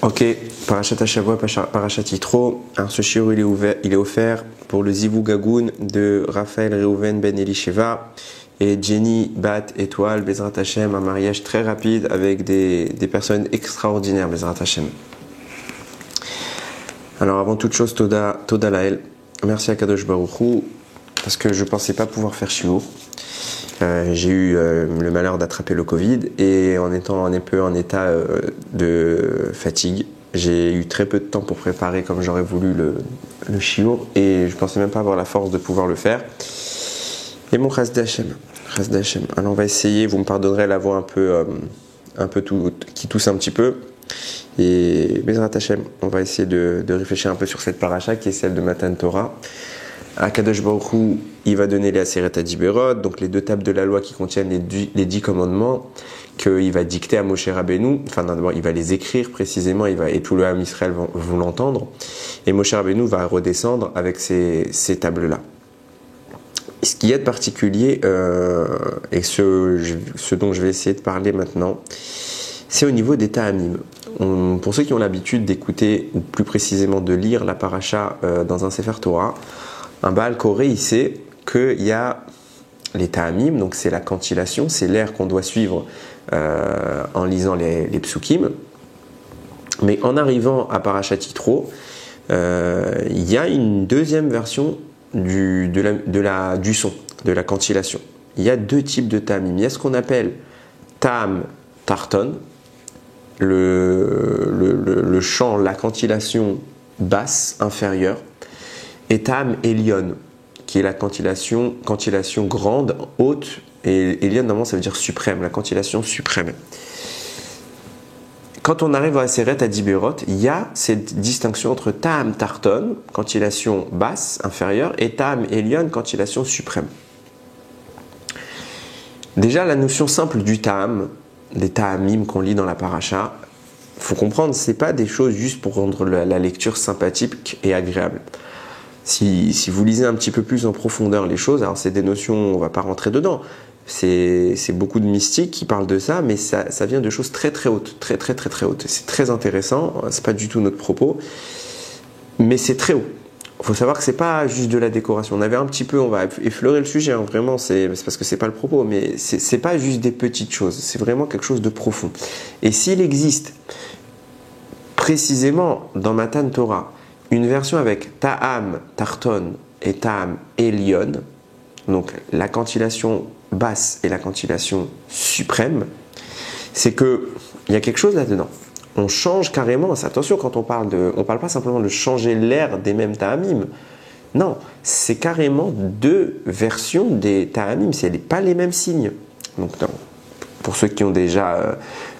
Ok, Parashat Hashavua, Parashat Yitro. Alors ce shiur il est offert pour le Zivug Hagun de Raphaël Reuven Ben Elisheva et Jenny Bat Étoile Bezrat Hashem, un mariage très rapide avec des personnes extraordinaires Bezrat Hashem. Alors avant toute chose, Toda Lael, merci à Kadosh Baruch Hu, parce que je pensais pas pouvoir faire shiur. J'ai eu le malheur d'attraper le Covid et en étant un peu en état de fatigue, j'ai eu très peu de temps pour préparer comme j'aurais voulu le shiur et je pensais même pas avoir la force de pouvoir le faire. Et mon Chasdei Hashem. Alors on va essayer, vous me pardonnerez la voix un peu qui tousse un petit peu. Et Bezrat Hashem, on va essayer de réfléchir un peu sur cette paracha qui est celle de Matan Torah. Akadosh Baruch Hu, il va donner les Aseret HaDiberot, donc les deux tables de la loi qui contiennent les 10 commandements qu'il va dicter à Moshe Rabbeinu. Enfin, d'abord, il va les écrire précisément, et tout le Ham Israël vont l'entendre. Et Moshe Rabbeinu va redescendre avec ces tables-là. Ce qui est de particulier, et ce dont je vais essayer de parler maintenant, c'est au niveau des Ta'amim. Pour ceux qui ont l'habitude d'écouter, ou plus précisément de lire la paracha dans un Sefer Torah, un Baal Koré, il sait qu'il y a les Ta'amim, donc c'est la cantillation, c'est l'air qu'on doit suivre en lisant les psukim. Mais en arrivant à Parashat Yitro, il y a une deuxième version du son, de la cantillation. Il y a deux types de Ta'amim. Il y a ce qu'on appelle Ta'am Tarton, le chant, la cantillation basse, inférieure, et Ta'am Elyon, qui est la cantillation grande, haute, et Elyon, normalement, ça veut dire suprême, la cantillation suprême. Quand on arrive à Aseret HaDiberot, il y a cette distinction entre Ta'am Tarton, cantillation basse, inférieure, et Ta'am Elyon, cantillation suprême. Déjà, la notion simple du Ta'am, des Ta'amim qu'on lit dans la paracha, il faut comprendre, ce n'est pas des choses juste pour rendre la lecture sympathique et agréable. Si vous lisez un petit peu plus en profondeur les choses, alors c'est des notions, on ne va pas rentrer dedans, c'est beaucoup de mystiques qui parlent de ça, mais ça vient de choses très très hautes, très hautes. C'est très intéressant, c'est pas du tout notre propos, mais c'est très haut. Il faut savoir que c'est pas juste de la décoration. On avait un petit peu, on va effleurer le sujet, hein, vraiment, c'est parce que c'est pas le propos, mais c'est pas juste des petites choses, c'est vraiment quelque chose de profond. Et s'il existe précisément dans Matan Torah une version avec Ta'am Tarton et Ta'am Elyon, donc la cantillation basse et la cantillation suprême, c'est que il y a quelque chose là-dedans. On change carrément, attention quand on parle pas simplement de changer l'air des mêmes Ta'amim. Non, c'est carrément deux versions des Ta'amim, c'est pas les mêmes signes. Donc non, pour ceux qui ont déjà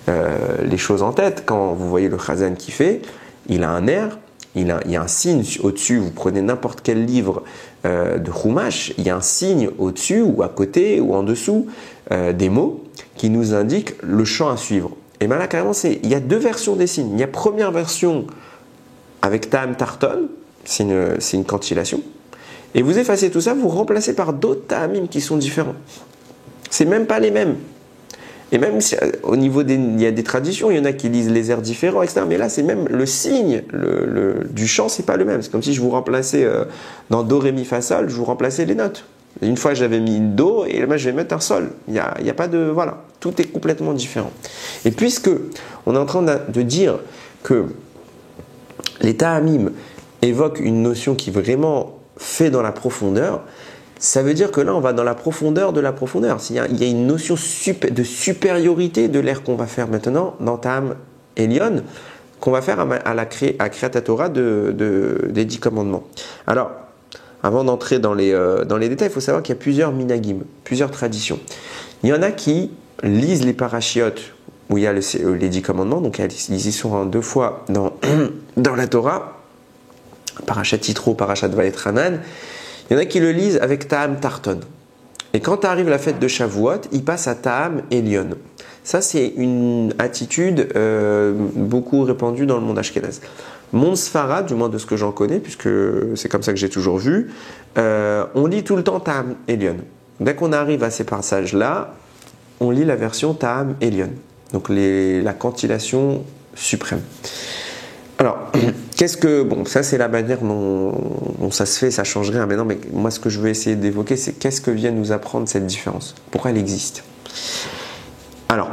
les choses en tête, quand vous voyez le Chazan qui fait, il a un air, il y a un signe au-dessus, vous prenez n'importe quel livre de Chumash, il y a un signe au-dessus ou à côté ou en dessous des mots qui nous indiquent le chant à suivre. Et bien là, carrément, il y a deux versions des signes. Il y a première version avec Ta'am Tarton, c'est une cantillation, et vous effacez tout ça, vous remplacez par d'autres Ta'amim qui sont différents. C'est même pas les mêmes. Et même si, au niveau il y a des traditions, il y en a qui lisent les airs différents, etc. Mais là, c'est même le signe du chant, c'est pas le même. C'est comme si je vous remplaçais dans Do, Ré, Mi, Fa, Sol, je vous remplaçais les notes. Une fois, j'avais mis une Do et là, je vais mettre un Sol. Il y a pas de... Voilà. Tout est complètement différent. Et puisque on est en train de dire que les Ta'amim évoquent une notion qui vraiment fait dans la profondeur, ça veut dire que là, on va dans la profondeur de la profondeur. Il y a une notion de supériorité de l'air qu'on va faire maintenant dans Ta'am Elyon, qu'on va faire à Kriyat Torah des 10 commandements. Alors, avant d'entrer dans les détails, il faut savoir qu'il y a plusieurs minagim, plusieurs traditions. Il y en a qui lisent les parachiotes où il y a les 10 commandements, donc ils y sont deux fois dans la Torah, Parashat Yitro, Parashat Vayetranan. Il y en a qui le lisent avec Ta'am Tarton. Et quand arrive la fête de Shavuot, ils passent à Ta'am Elyon. Ça, c'est une attitude beaucoup répandue dans le monde ashkénaze. Mon Sfarad, du moins de ce que j'en connais, puisque c'est comme ça que j'ai toujours vu, on lit tout le temps Ta'am Elyon. Dès qu'on arrive à ces passages-là, on lit la version Ta'am Elyon. Donc la cantillation suprême. Alors, bon, ça c'est la manière dont ça se fait, ça change rien maintenant, mais moi ce que je veux essayer d'évoquer, c'est qu'est-ce que vient nous apprendre cette différence? Pourquoi elle existe? Alors,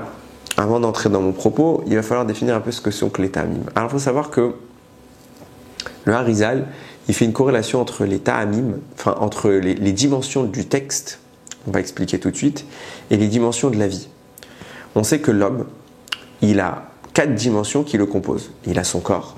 avant d'entrer dans mon propos, il va falloir définir un peu ce que sont que les ta'amim. Alors, il faut savoir que le Harizal, il fait une corrélation entre les ta'amim, enfin entre les dimensions du texte, on va expliquer tout de suite, et les dimensions de la vie. On sait que l'homme, il a 4 dimensions qui le composent. Il a son corps.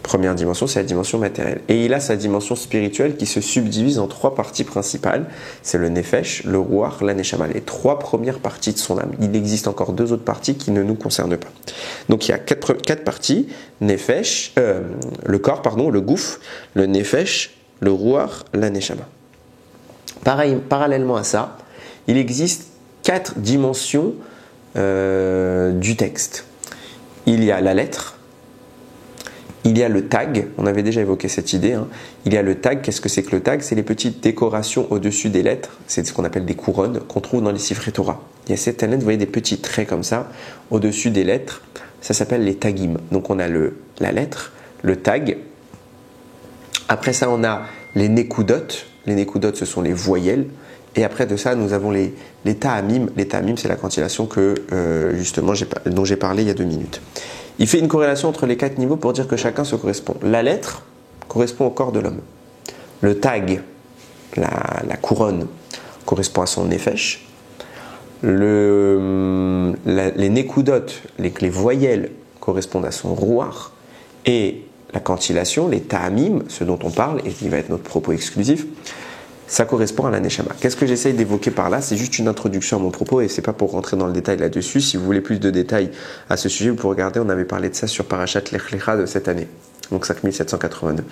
Première dimension, c'est la dimension matérielle. Et il a sa dimension spirituelle qui se subdivise en 3 parties principales. C'est le nefesh, le ruach, la neshama. Les 3 premières parties de son âme. Il existe encore 2 autres parties qui ne nous concernent pas. Donc il y a 4 parties. Nefesh, le corps, pardon, le gouf, le nefesh, le ruach, la neshama. Parallèlement à ça, il existe 4 dimensions du texte. Il y a la lettre, il y a le tag, on avait déjà évoqué cette idée, hein. Il y a le tag, qu'est-ce que c'est que le tag? C'est les petites décorations au-dessus des lettres, c'est ce qu'on appelle des couronnes qu'on trouve dans les Sifrei Torah. Il y a cette lettre, vous voyez des petits traits comme ça, au-dessus des lettres, ça s'appelle les tagim. Donc on a la lettre, le tag, après ça on a les nekudot ce sont les voyelles, et après de ça nous avons les ta'amim. Les ta'amim, c'est la cantillation dont j'ai parlé il y a 2 minutes. Il fait une corrélation entre les 4 niveaux pour dire que chacun se correspond. La lettre correspond au corps de l'homme. Le tag, la couronne, correspond à son nefesh. Les nekudot, les voyelles, correspondent à son ruach. Et la cantillation, les ta'amim, ce dont on parle, et qui va être notre propos exclusif, ça correspond à la neshama. Qu'est-ce que j'essaye d'évoquer par là? C'est juste une introduction à mon propos et c'est pas pour rentrer dans le détail là-dessus. Si vous voulez plus de détails à ce sujet, vous pouvez regarder, on avait parlé de ça sur Parashat Lech Lecha de cette année, donc 5782.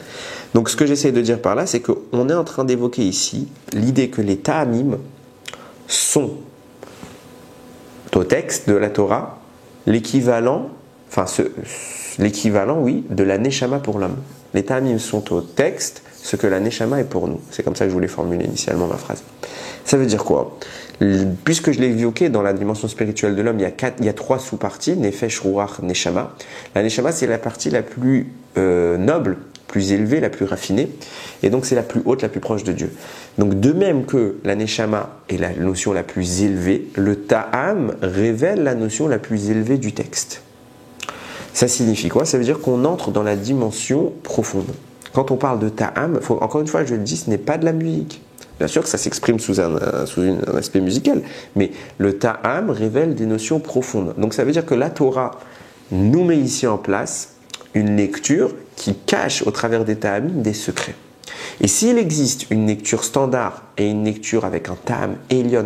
Donc ce que j'essaye de dire par là, c'est qu'on est en train d'évoquer ici l'idée que les ta'amim sont au texte de la Torah l'équivalent, oui, de la neshama pour l'homme. Les ta'amim sont au texte ce que la neshama est pour nous. C'est comme ça que je voulais formuler initialement ma phrase. Ça veut dire quoi? Puisque je l'ai évoqué dans la dimension spirituelle de l'homme, il y a 3 sous-parties, nefesh, ruach, neshama. La neshama, c'est la partie la plus noble, plus élevée, la plus raffinée, et donc c'est la plus haute, la plus proche de Dieu. Donc de même que la neshama est la notion la plus élevée, le ta'am révèle la notion la plus élevée du texte. Ça signifie quoi? Ça veut dire qu'on entre dans la dimension profonde. Quand on parle de ta'am, encore une fois, je le dis, ce n'est pas de la musique. Bien sûr que ça s'exprime sous un aspect musical, mais le ta'am révèle des notions profondes. Donc ça veut dire que la Torah nous met ici en place une lecture qui cache au travers des ta'amim des secrets. Et s'il existe une lecture standard et une lecture avec un ta'am elyon,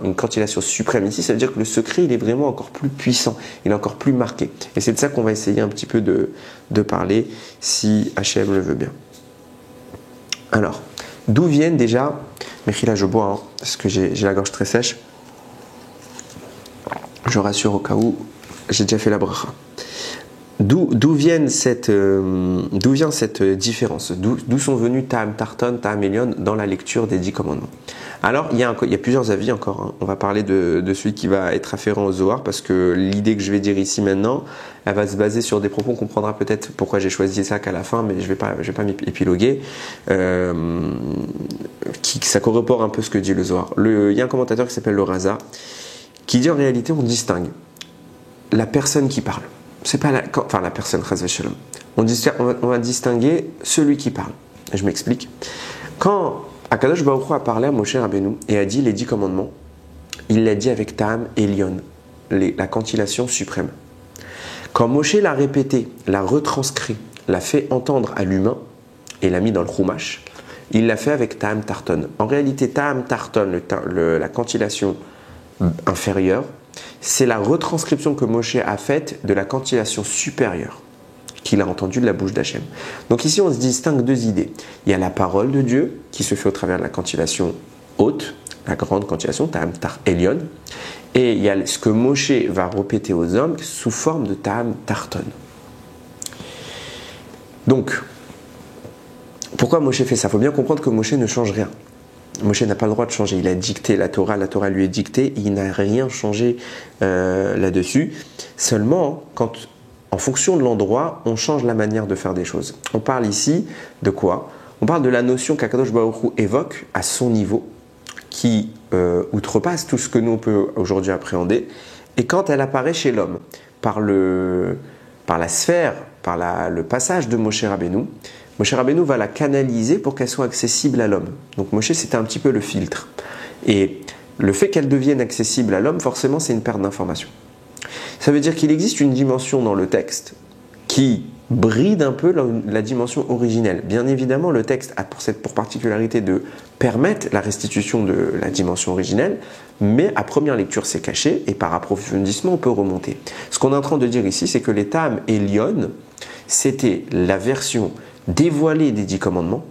une cantillation suprême ici, ça veut dire que le secret il est vraiment encore plus puissant, il est encore plus marqué. Et c'est de ça qu'on va essayer un petit peu de parler, si Hachem le veut bien. Alors, d'où viennent déjà, mais là je bois, hein, parce que j'ai la gorge très sèche, je rassure au cas où, j'ai déjà fait la bracha. D'où vient cette différence? D'où sont venus Ta'am Tarton, Ta'am Elyon dans la lecture des 10 commandements? Alors, il y a plusieurs avis encore. Hein. On va parler de celui qui va être afférent au Zohar, parce que l'idée que je vais dire ici maintenant, elle va se baser sur des propos. On comprendra peut-être pourquoi j'ai choisi ça qu'à la fin, mais je vais pas m'épiloguer. Ça corrobore un peu ce que dit le Zohar. Il y a un commentateur qui s'appelle le Raza, qui dit en réalité, on distingue la personne qui parle. C'est pas la personne, on va distinguer celui qui parle. Et je m'explique. Quand Akadosh Baruch Hu a parlé à Moshe Rabbeinu et a dit les 10 commandements, il l'a dit avec Ta'am Elyon, la cantillation suprême. Quand Moshe l'a répété, l'a retranscrit, l'a fait entendre à l'humain et l'a mis dans le Chumash, il l'a fait avec Ta'am Tarton. En réalité, Ta'am Tarton, la cantillation inférieure, c'est la retranscription que Moshe a faite de la cantillation supérieure qu'il a entendue de la bouche d'Hachem. Donc ici, on se distingue 2 idées. Il y a la parole de Dieu qui se fait au travers de la cantillation haute, la grande cantillation, Ta'am Tar Elyon, et il y a ce que Moshe va répéter aux hommes sous forme de Ta'am Tarton. Donc, pourquoi Moshe fait ça? Il faut bien comprendre que Moshe ne change rien. Moshe n'a pas le droit de changer, il a dicté la Torah lui est dictée, il n'a rien changé là-dessus. Seulement, en fonction de l'endroit, on change la manière de faire des choses. On parle ici de quoi? On parle de la notion qu'Akadosh Baruch Hu évoque à son niveau, qui outrepasse tout ce que nous on peut aujourd'hui appréhender, et quand elle apparaît chez l'homme, par la sphère, par le passage de Moshe Rabbeinu va la canaliser pour qu'elle soit accessible à l'homme. Donc Moshe, c'était un petit peu le filtre. Et le fait qu'elle devienne accessible à l'homme, forcément, c'est une perte d'information. Ça veut dire qu'il existe une dimension dans le texte qui bride un peu la dimension originelle. Bien évidemment, le texte a pour particularité de permettre la restitution de la dimension originelle, mais à première lecture, c'est caché, et par approfondissement, on peut remonter. Ce qu'on est en train de dire ici, c'est que les Ta'am et Lyon, c'était la version dévoilée des 10 commandements.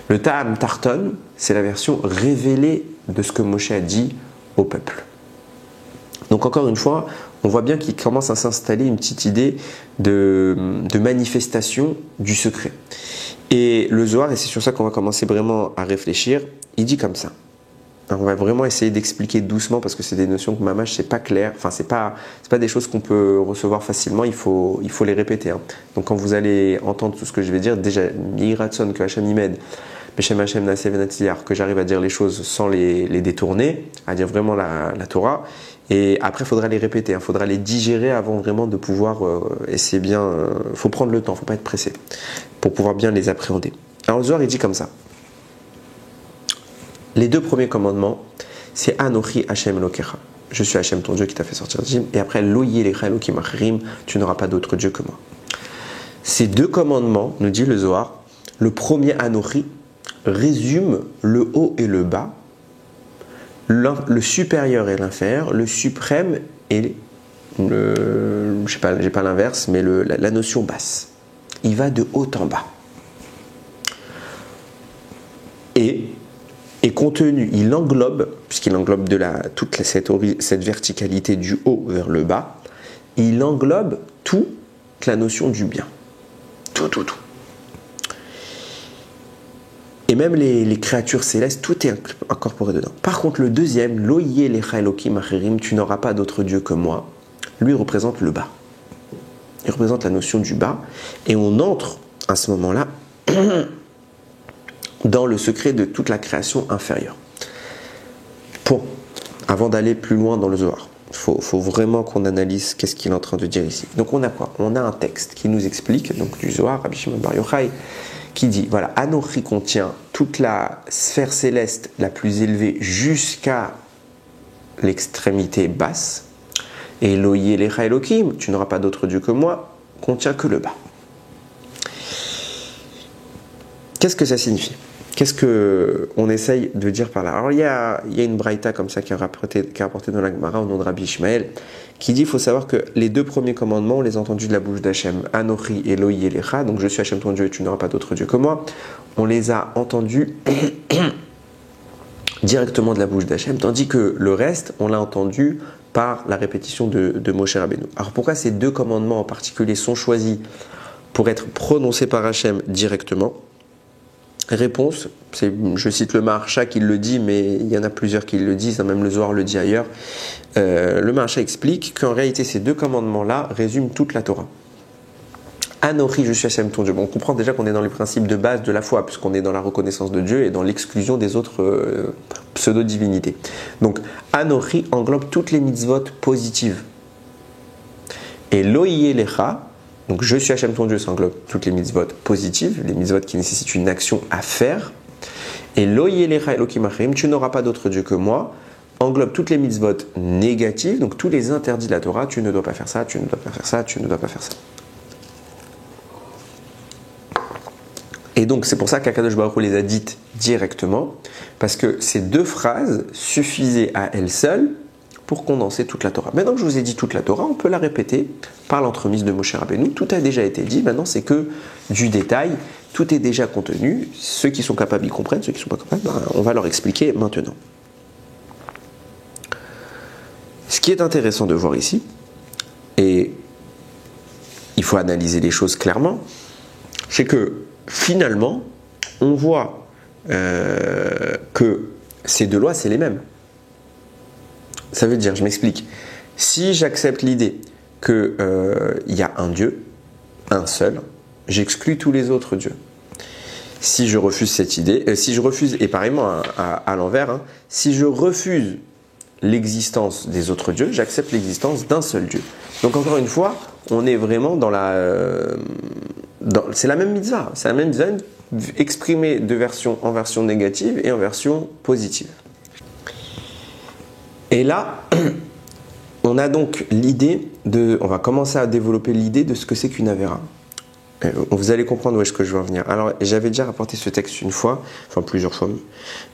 Le Ta'am Tarton, c'est la version révélée de ce que Moshe a dit au peuple. Donc encore une fois, on voit bien qu'il commence à s'installer une petite idée de manifestation du secret. Et le Zohar, et c'est sur ça qu'on va commencer vraiment à réfléchir, il dit comme ça. Alors on va vraiment essayer d'expliquer doucement parce que c'est des notions que mamash c'est pas clair, enfin c'est pas des choses qu'on peut recevoir facilement, il faut les répéter. Donc quand vous allez entendre tout ce que je vais dire, déjà Yiratson que Hachem Imed, Beshem Hachem Naseh Venatzliar, que j'arrive à dire les choses sans les détourner, à dire vraiment la Torah. Et après, il faudra les répéter, il faudra les digérer avant vraiment de pouvoir, et c'est bien, faut prendre le temps, il ne faut pas être pressé, pour pouvoir bien les appréhender. Alors le Zohar, il dit comme ça. Les 2 premiers commandements, c'est Anochi Hashem Elokecha. Je suis Hashem, ton Dieu qui t'a fait sortir d'Égypte. Et après, Lo Yelecha Elokim Acherim, tu n'auras pas d'autre Dieu que moi. Ces 2 commandements, nous dit le Zohar, le premier Anochi résume le haut et le bas, le supérieur et l'inférieur, le suprême et j'ai pas l'inverse, mais la notion basse. Il va de haut en bas. Et contenu, il englobe, puisqu'il englobe toute cette verticalité du haut vers le bas, il englobe toute la notion du bien. Tout. Et même les créatures célestes, tout est incorporé dedans. Par contre, le deuxième, Lo Yelecha Elokim Acherim, tu n'auras pas d'autre Dieu que moi, lui représente le bas. Il représente la notion du bas. Et on entre, à ce moment-là, dans le secret de toute la création inférieure. Avant d'aller plus loin dans le Zohar, il faut vraiment qu'on analyse qu'est-ce qu'il est en train de dire ici. Donc on a quoi? On a un texte qui nous explique, donc du Zohar, Rabbi Shimon Bar Yochai, qui dit, voilà, Anochi contient toute la sphère céleste la plus élevée jusqu'à l'extrémité basse, et Lo Yelecha Elokim, tu n'auras pas d'autre Dieu que moi, contient que le bas. Qu'est-ce que ça signifie? Qu'est-ce qu'on essaye de dire par là? Alors il y a une braïta comme ça qui est rapportée dans la Gemara au nom de Rabbi Ishmael, qui dit, il faut savoir que les 2 premiers commandements, on les a entendus de la bouche d'Hachem, Anochi et Lo Yelecha, donc je suis Hachem ton Dieu et tu n'auras pas d'autre Dieu que moi, on les a entendus directement de la bouche d'Hachem, tandis que le reste, on l'a entendu par la répétition de Moshe Rabbeinu. Alors pourquoi ces 2 commandements en particulier sont choisis pour être prononcés par Hachem directement? Réponse, je cite le Maharsha qui le dit, mais il y en a plusieurs qui le disent, même le Zohar le dit ailleurs. Le Maharsha explique qu'en réalité ces 2 commandements-là résument toute la Torah. Anochi, je suis Hachem ton Dieu. Bon, on comprend déjà qu'on est dans les principes de base de la foi, puisqu'on est dans la reconnaissance de Dieu et dans l'exclusion des autres pseudo-divinités. Donc, Anochi englobe toutes les mitzvot positives. Et Lo Yelecha, donc je suis Hachem ton Dieu, ça englobe toutes les mitzvot positives, les mitzvot qui nécessitent une action à faire. Et Lo Yelecha Elokim Acherim, tu n'auras pas d'autre Dieu que moi, englobe toutes les mitzvot négatives, donc tous les interdits de la Torah, tu ne dois pas faire ça, tu ne dois pas faire ça, tu ne dois pas faire ça. Et donc c'est pour ça qu'Akadosh Baruch Hu les a dites directement, parce que ces 2 phrases suffisaient à elles seules pour condenser toute la Torah. Maintenant que je vous ai dit toute la Torah, on peut la répéter par l'entremise de Moshe Rabbeinu. Tout a déjà été dit, maintenant c'est que du détail, tout est déjà contenu. Ceux qui sont capables, ils comprennent, ceux qui ne sont pas capables, on va leur expliquer maintenant. Ce qui est intéressant de voir ici, et il faut analyser les choses clairement, c'est que finalement, on voit que ces 2 lois, c'est les mêmes. Ça veut dire, je m'explique, si j'accepte l'idée qu'il y a un Dieu, un seul, j'exclus tous les autres dieux. Si je refuse cette idée, si je refuse, et pareillement à l'envers, hein, si je refuse l'existence des autres dieux, j'accepte l'existence d'un seul Dieu. Donc encore une fois, on est vraiment dans c'est la même mitzvah, exprimée en version négative et en version positive. Et là, on a donc on va commencer à développer l'idée de ce que c'est qu'une avéra. Vous allez comprendre où est-ce que je veux en venir. Alors, j'avais déjà rapporté ce texte une fois, enfin plusieurs fois,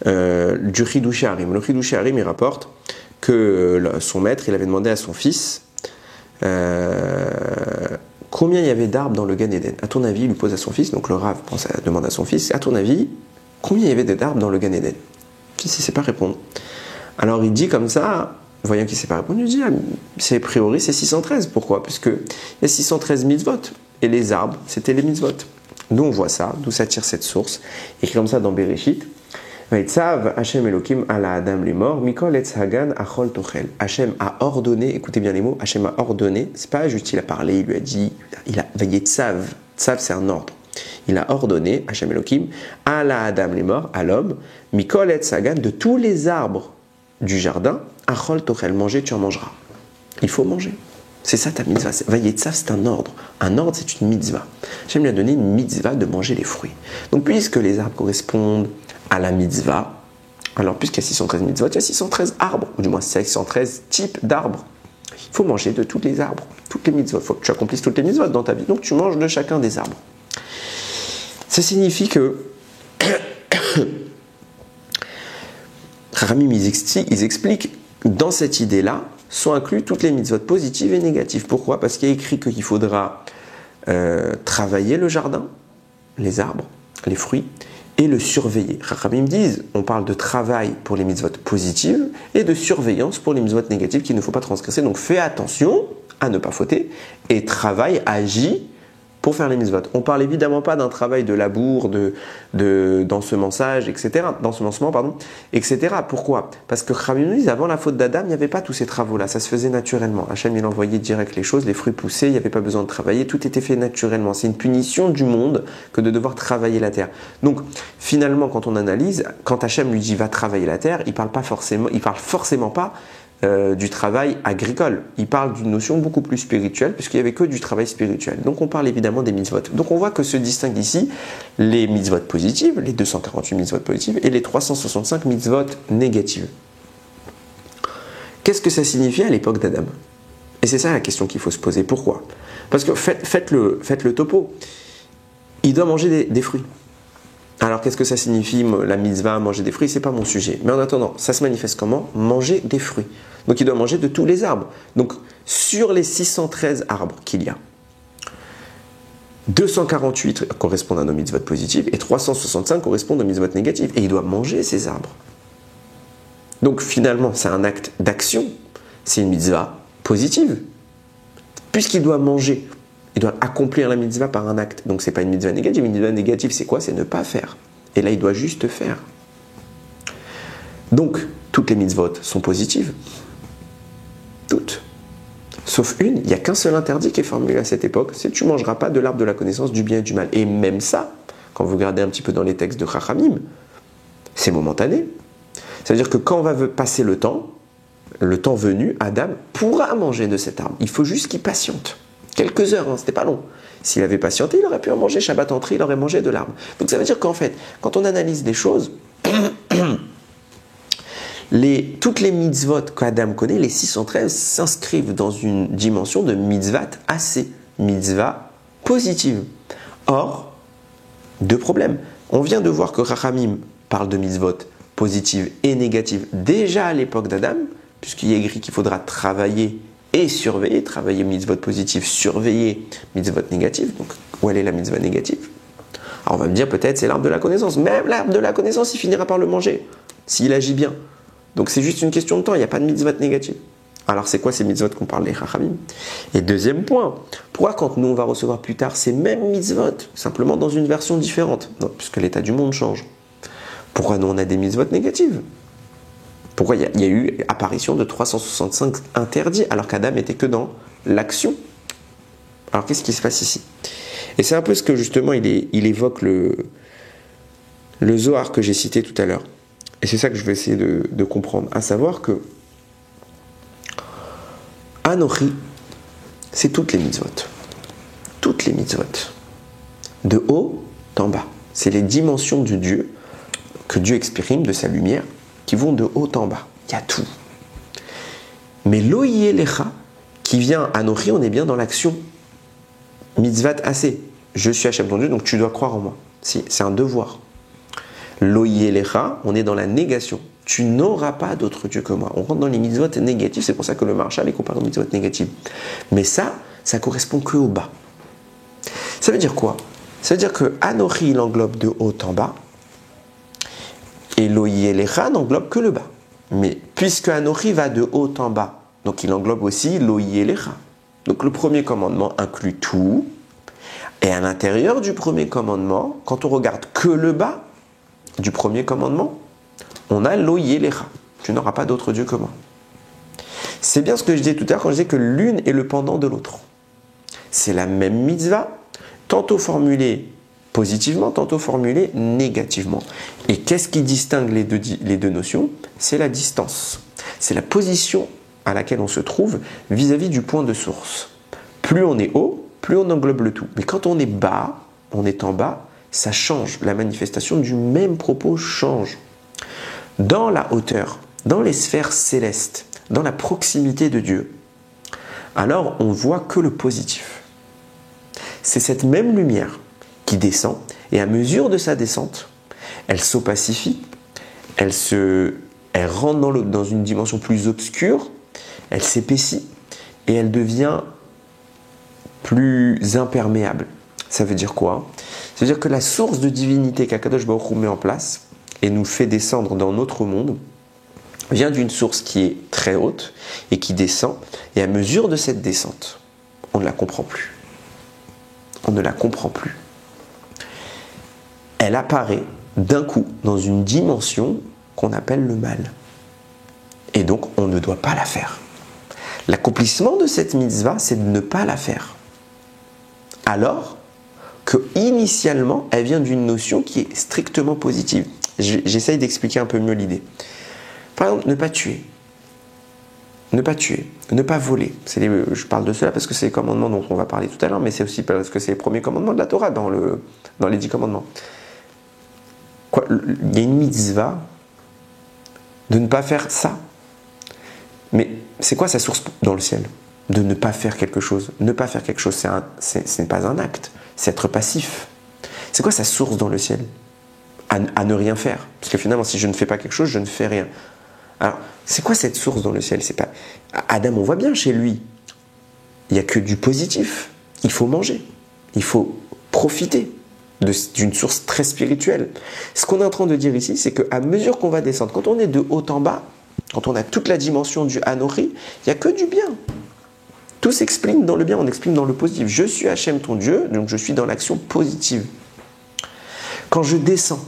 du Chidushei Harim. Le Chidushei Harim, il rapporte que son maître, il avait demandé à son fils combien il y avait d'arbres dans le Gan Eden. À ton avis, il lui pose à son fils, donc le Rav demande à son fils, à ton avis, combien il y avait d'arbres dans le Gan Eden? Le fils, il ne sait pas répondre. Alors, il dit comme ça, voyant qu'il ne sait pas répondre, il dit, a priori, c'est 613. Pourquoi? Parce qu'il y a 613 mitzvot. Et les arbres, c'était les mitzvot. D'où on voit ça, d'où ça tire cette source. Écrit comme ça dans Bereshit. Hashem Elohim ala Adam les morts, Mikol etz hagan achol tochel. Hashem a ordonné, écoutez bien les mots, Hashem a ordonné, c'est pas juste il a parlé, il lui a dit, il a veillé tsav. Tsav, c'est un ordre. Il a ordonné, Hashem Elohim, ala Adam les morts, à l'homme, Mikol etz hagan, de tous les arbres du jardin, achol tochel, manger, tu en mangeras. Il faut manger. C'est ça ta mitzvah. Vayetzav, c'est un ordre. Un ordre, c'est une mitzvah. J'aime bien donner une mitzvah de manger les fruits. Donc, puisque les arbres correspondent à la mitzvah, alors puisqu'il y a 613 mitzvot, il y a 613 arbres, ou du moins 613 types d'arbres. Il faut manger de tous les arbres, toutes les mitzvot. Il faut que tu accomplisses toutes les mitzvot dans ta vie. Donc, tu manges de chacun des arbres. Ça signifie que Ramim, ils expliquent dans cette idée-là, sont inclus toutes les mitzvot positives et négatives. Pourquoi? Parce qu'il y a écrit qu'il faudra travailler le jardin, les arbres, les fruits, et le surveiller. Chachamim disent, on parle de travail pour les mitzvot positives et de surveillance pour les mitzvot négatives qu'il ne faut pas transgresser. Donc fais attention à ne pas fauter et travaille, agis pour faire les mitzvot. On ne parle évidemment pas d'un travail de labour, d'ensemençage, etc. D'ensemencement, pardon, etc. Pourquoi? Parce que Chachamim nous dit, avant la faute d'Adam, il n'y avait pas tous ces travaux-là, ça se faisait naturellement. Hachem, il envoyait direct les choses, les fruits poussaient, il n'y avait pas besoin de travailler, tout était fait naturellement. C'est une punition du monde que de devoir travailler la terre. Donc, finalement, quand on analyse, quand Hachem lui dit va travailler la terre, il parle forcément pas du travail agricole. Il parle d'une notion beaucoup plus spirituelle, puisqu'il n'y avait que du travail spirituel. Donc on parle évidemment des mitzvot. Donc on voit que se distinguent ici les mitzvot positives, les 248 mitzvot positives, et les 365 mitzvot négatives. Qu'est-ce que ça signifie à l'époque d'Adam? Et c'est ça la question qu'il faut se poser. Pourquoi? Parce que faites le topo. Il doit manger des fruits. Alors, qu'est-ce que ça signifie, la mitzvah, manger des fruits? C'est pas mon sujet. Mais en attendant, ça se manifeste comment? Manger des fruits. Donc, il doit manger de tous les arbres. Donc, sur les 613 arbres qu'il y a, 248 correspondent à nos mitzvot positives et 365 correspondent aux mitzvot négatives. Et il doit manger ces arbres. Donc, finalement, c'est un acte d'action. C'est une mitzvah positive. Puisqu'il doit manger, il doit accomplir la mitzvah par un acte. Donc, ce n'est pas une mitzvah négative. Une mitzvah négative, c'est quoi? C'est ne pas faire. Et là, il doit juste faire. Donc, toutes les mitzvot sont positives. Toutes. Sauf une, il n'y a qu'un seul interdit qui est formulé à cette époque, c'est tu ne mangeras pas de l'arbre de la connaissance du bien et du mal. Et même ça, quand vous regardez un petit peu dans les textes de Chachamim, c'est momentané. C'est-à-dire que quand on va passer le temps venu, Adam pourra manger de cet arbre. Il faut juste qu'il patiente. Quelques heures, c'était pas long. S'il avait patienté, il aurait pu en manger. Shabbat entré, il aurait mangé de l'arbre. Donc ça veut dire qu'en fait, quand on analyse les choses, toutes les mitzvot qu'Adam connaît, les 613, s'inscrivent dans une dimension de mitzvat assez, mitzvah positive. Or, deux problèmes. On vient de voir que Chachamim parle de mitzvot positives et négatives déjà à l'époque d'Adam, puisqu'il est écrit qu'il faudra travailler et surveiller, travailler mitzvot positive, surveiller mitzvot négative. Donc, où elle est la mitzvah négative? Alors, on va me dire peut-être c'est l'arbre de la connaissance. Même l'arbre de la connaissance, il finira par le manger, s'il agit bien. Donc, c'est juste une question de temps, il n'y a pas de mitzvot négative. Alors, c'est quoi ces mitzvot qu'on parle des Chachamim? Et deuxième point, pourquoi quand nous, on va recevoir plus tard ces mêmes mitzvot, simplement dans une version différente? Non, puisque l'état du monde change. Pourquoi nous, on a des mitzvot négatives? Pourquoi il y a eu apparition de 365 interdits alors qu'Adam était que dans l'action. Alors qu'est-ce qui se passe ici? Et c'est un peu ce que justement il évoque le Zohar que j'ai cité tout à l'heure. Et c'est ça que je vais essayer de comprendre. À savoir que Anochi, c'est toutes les mitzvot. Toutes les mitzvot. De haut en bas. C'est les dimensions de Dieu que Dieu exprime de sa lumière qui vont de haut en bas. Il y a tout. Mais l'Oye Lecha, qui vient Anochi, on est bien dans l'action. Mitzvat assez. Je suis Hachem ton Dieu, donc tu dois croire en moi. Si, c'est un devoir. L'Oye Lecha, on est dans la négation. Tu n'auras pas d'autre Dieu que moi. On rentre dans les mitzvot négatifs, c'est pour ça que le Maharshal est comparé aux mitzvot négatives. Mais ça correspond que au bas. Ça veut dire quoi? Ça veut dire que Anochi, il englobe de haut en bas, et l'Oye Lecha n'englobe que le bas. Mais puisque Anochi va de haut en bas, donc il englobe aussi l'Oye Lecha. Donc le premier commandement inclut tout, et à l'intérieur du premier commandement, quand on regarde que le bas du premier commandement, on a l'Oye Lecha. Tu n'auras pas d'autre Dieu que moi. C'est bien ce que je disais tout à l'heure quand je disais que l'une est le pendant de l'autre. C'est la même mitzvah, tantôt formulée positivement, tantôt formulée négativement. Et qu'est-ce qui distingue les deux notions? C'est la distance. C'est la position à laquelle on se trouve vis-à-vis du point de source. Plus on est haut, plus on englobe le tout. Mais quand on est bas, on est en bas, ça change. La manifestation du même propos change. Dans la hauteur, dans les sphères célestes, dans la proximité de Dieu, alors on voit que le positif. C'est cette même lumière qui descend, et à mesure de sa descente, elle s'opacifie, elle rentre dans une dimension plus obscure, elle s'épaissit, et elle devient plus imperméable. Ça veut dire quoi? Ça veut dire que la source de divinité qu'Akadosh Baruch Hu met en place et nous fait descendre dans notre monde vient d'une source qui est très haute et qui descend, et à mesure de cette descente, on ne la comprend plus. On ne la comprend plus. Elle apparaît d'un coup dans une dimension qu'on appelle le mal. Et donc, on ne doit pas la faire. L'accomplissement de cette mitzvah, c'est de ne pas la faire. Alors que, initialement, elle vient d'une notion qui est strictement positive. J'essaye d'expliquer un peu mieux l'idée. Par exemple, ne pas tuer. Ne pas tuer, ne pas voler. Je parle de cela parce que c'est les commandements dont on va parler tout à l'heure, mais c'est aussi parce que c'est les premiers commandements de la Torah dans les 10 commandements. Il y a une mitzvah de ne pas faire ça. Mais c'est quoi sa source dans le ciel? De ne pas faire quelque chose. Ne pas faire quelque chose, ce n'est pas un acte, c'est être passif. C'est quoi sa source dans le ciel? À ne rien faire. Parce que finalement, si je ne fais pas quelque chose, je ne fais rien. Alors, c'est quoi cette source dans le ciel? C'est pas Adam, on voit bien chez lui, il n'y a que du positif. Il faut manger, il faut profiter d'une source très spirituelle. Ce qu'on est en train de dire ici, c'est qu'à mesure qu'on va descendre, quand on est de haut en bas, quand on a toute la dimension du Anochi, il n'y a que du bien. Tout s'exprime dans le bien, on exprime dans le positif. Je suis Hachem ton Dieu, donc je suis dans l'action positive. Quand je descends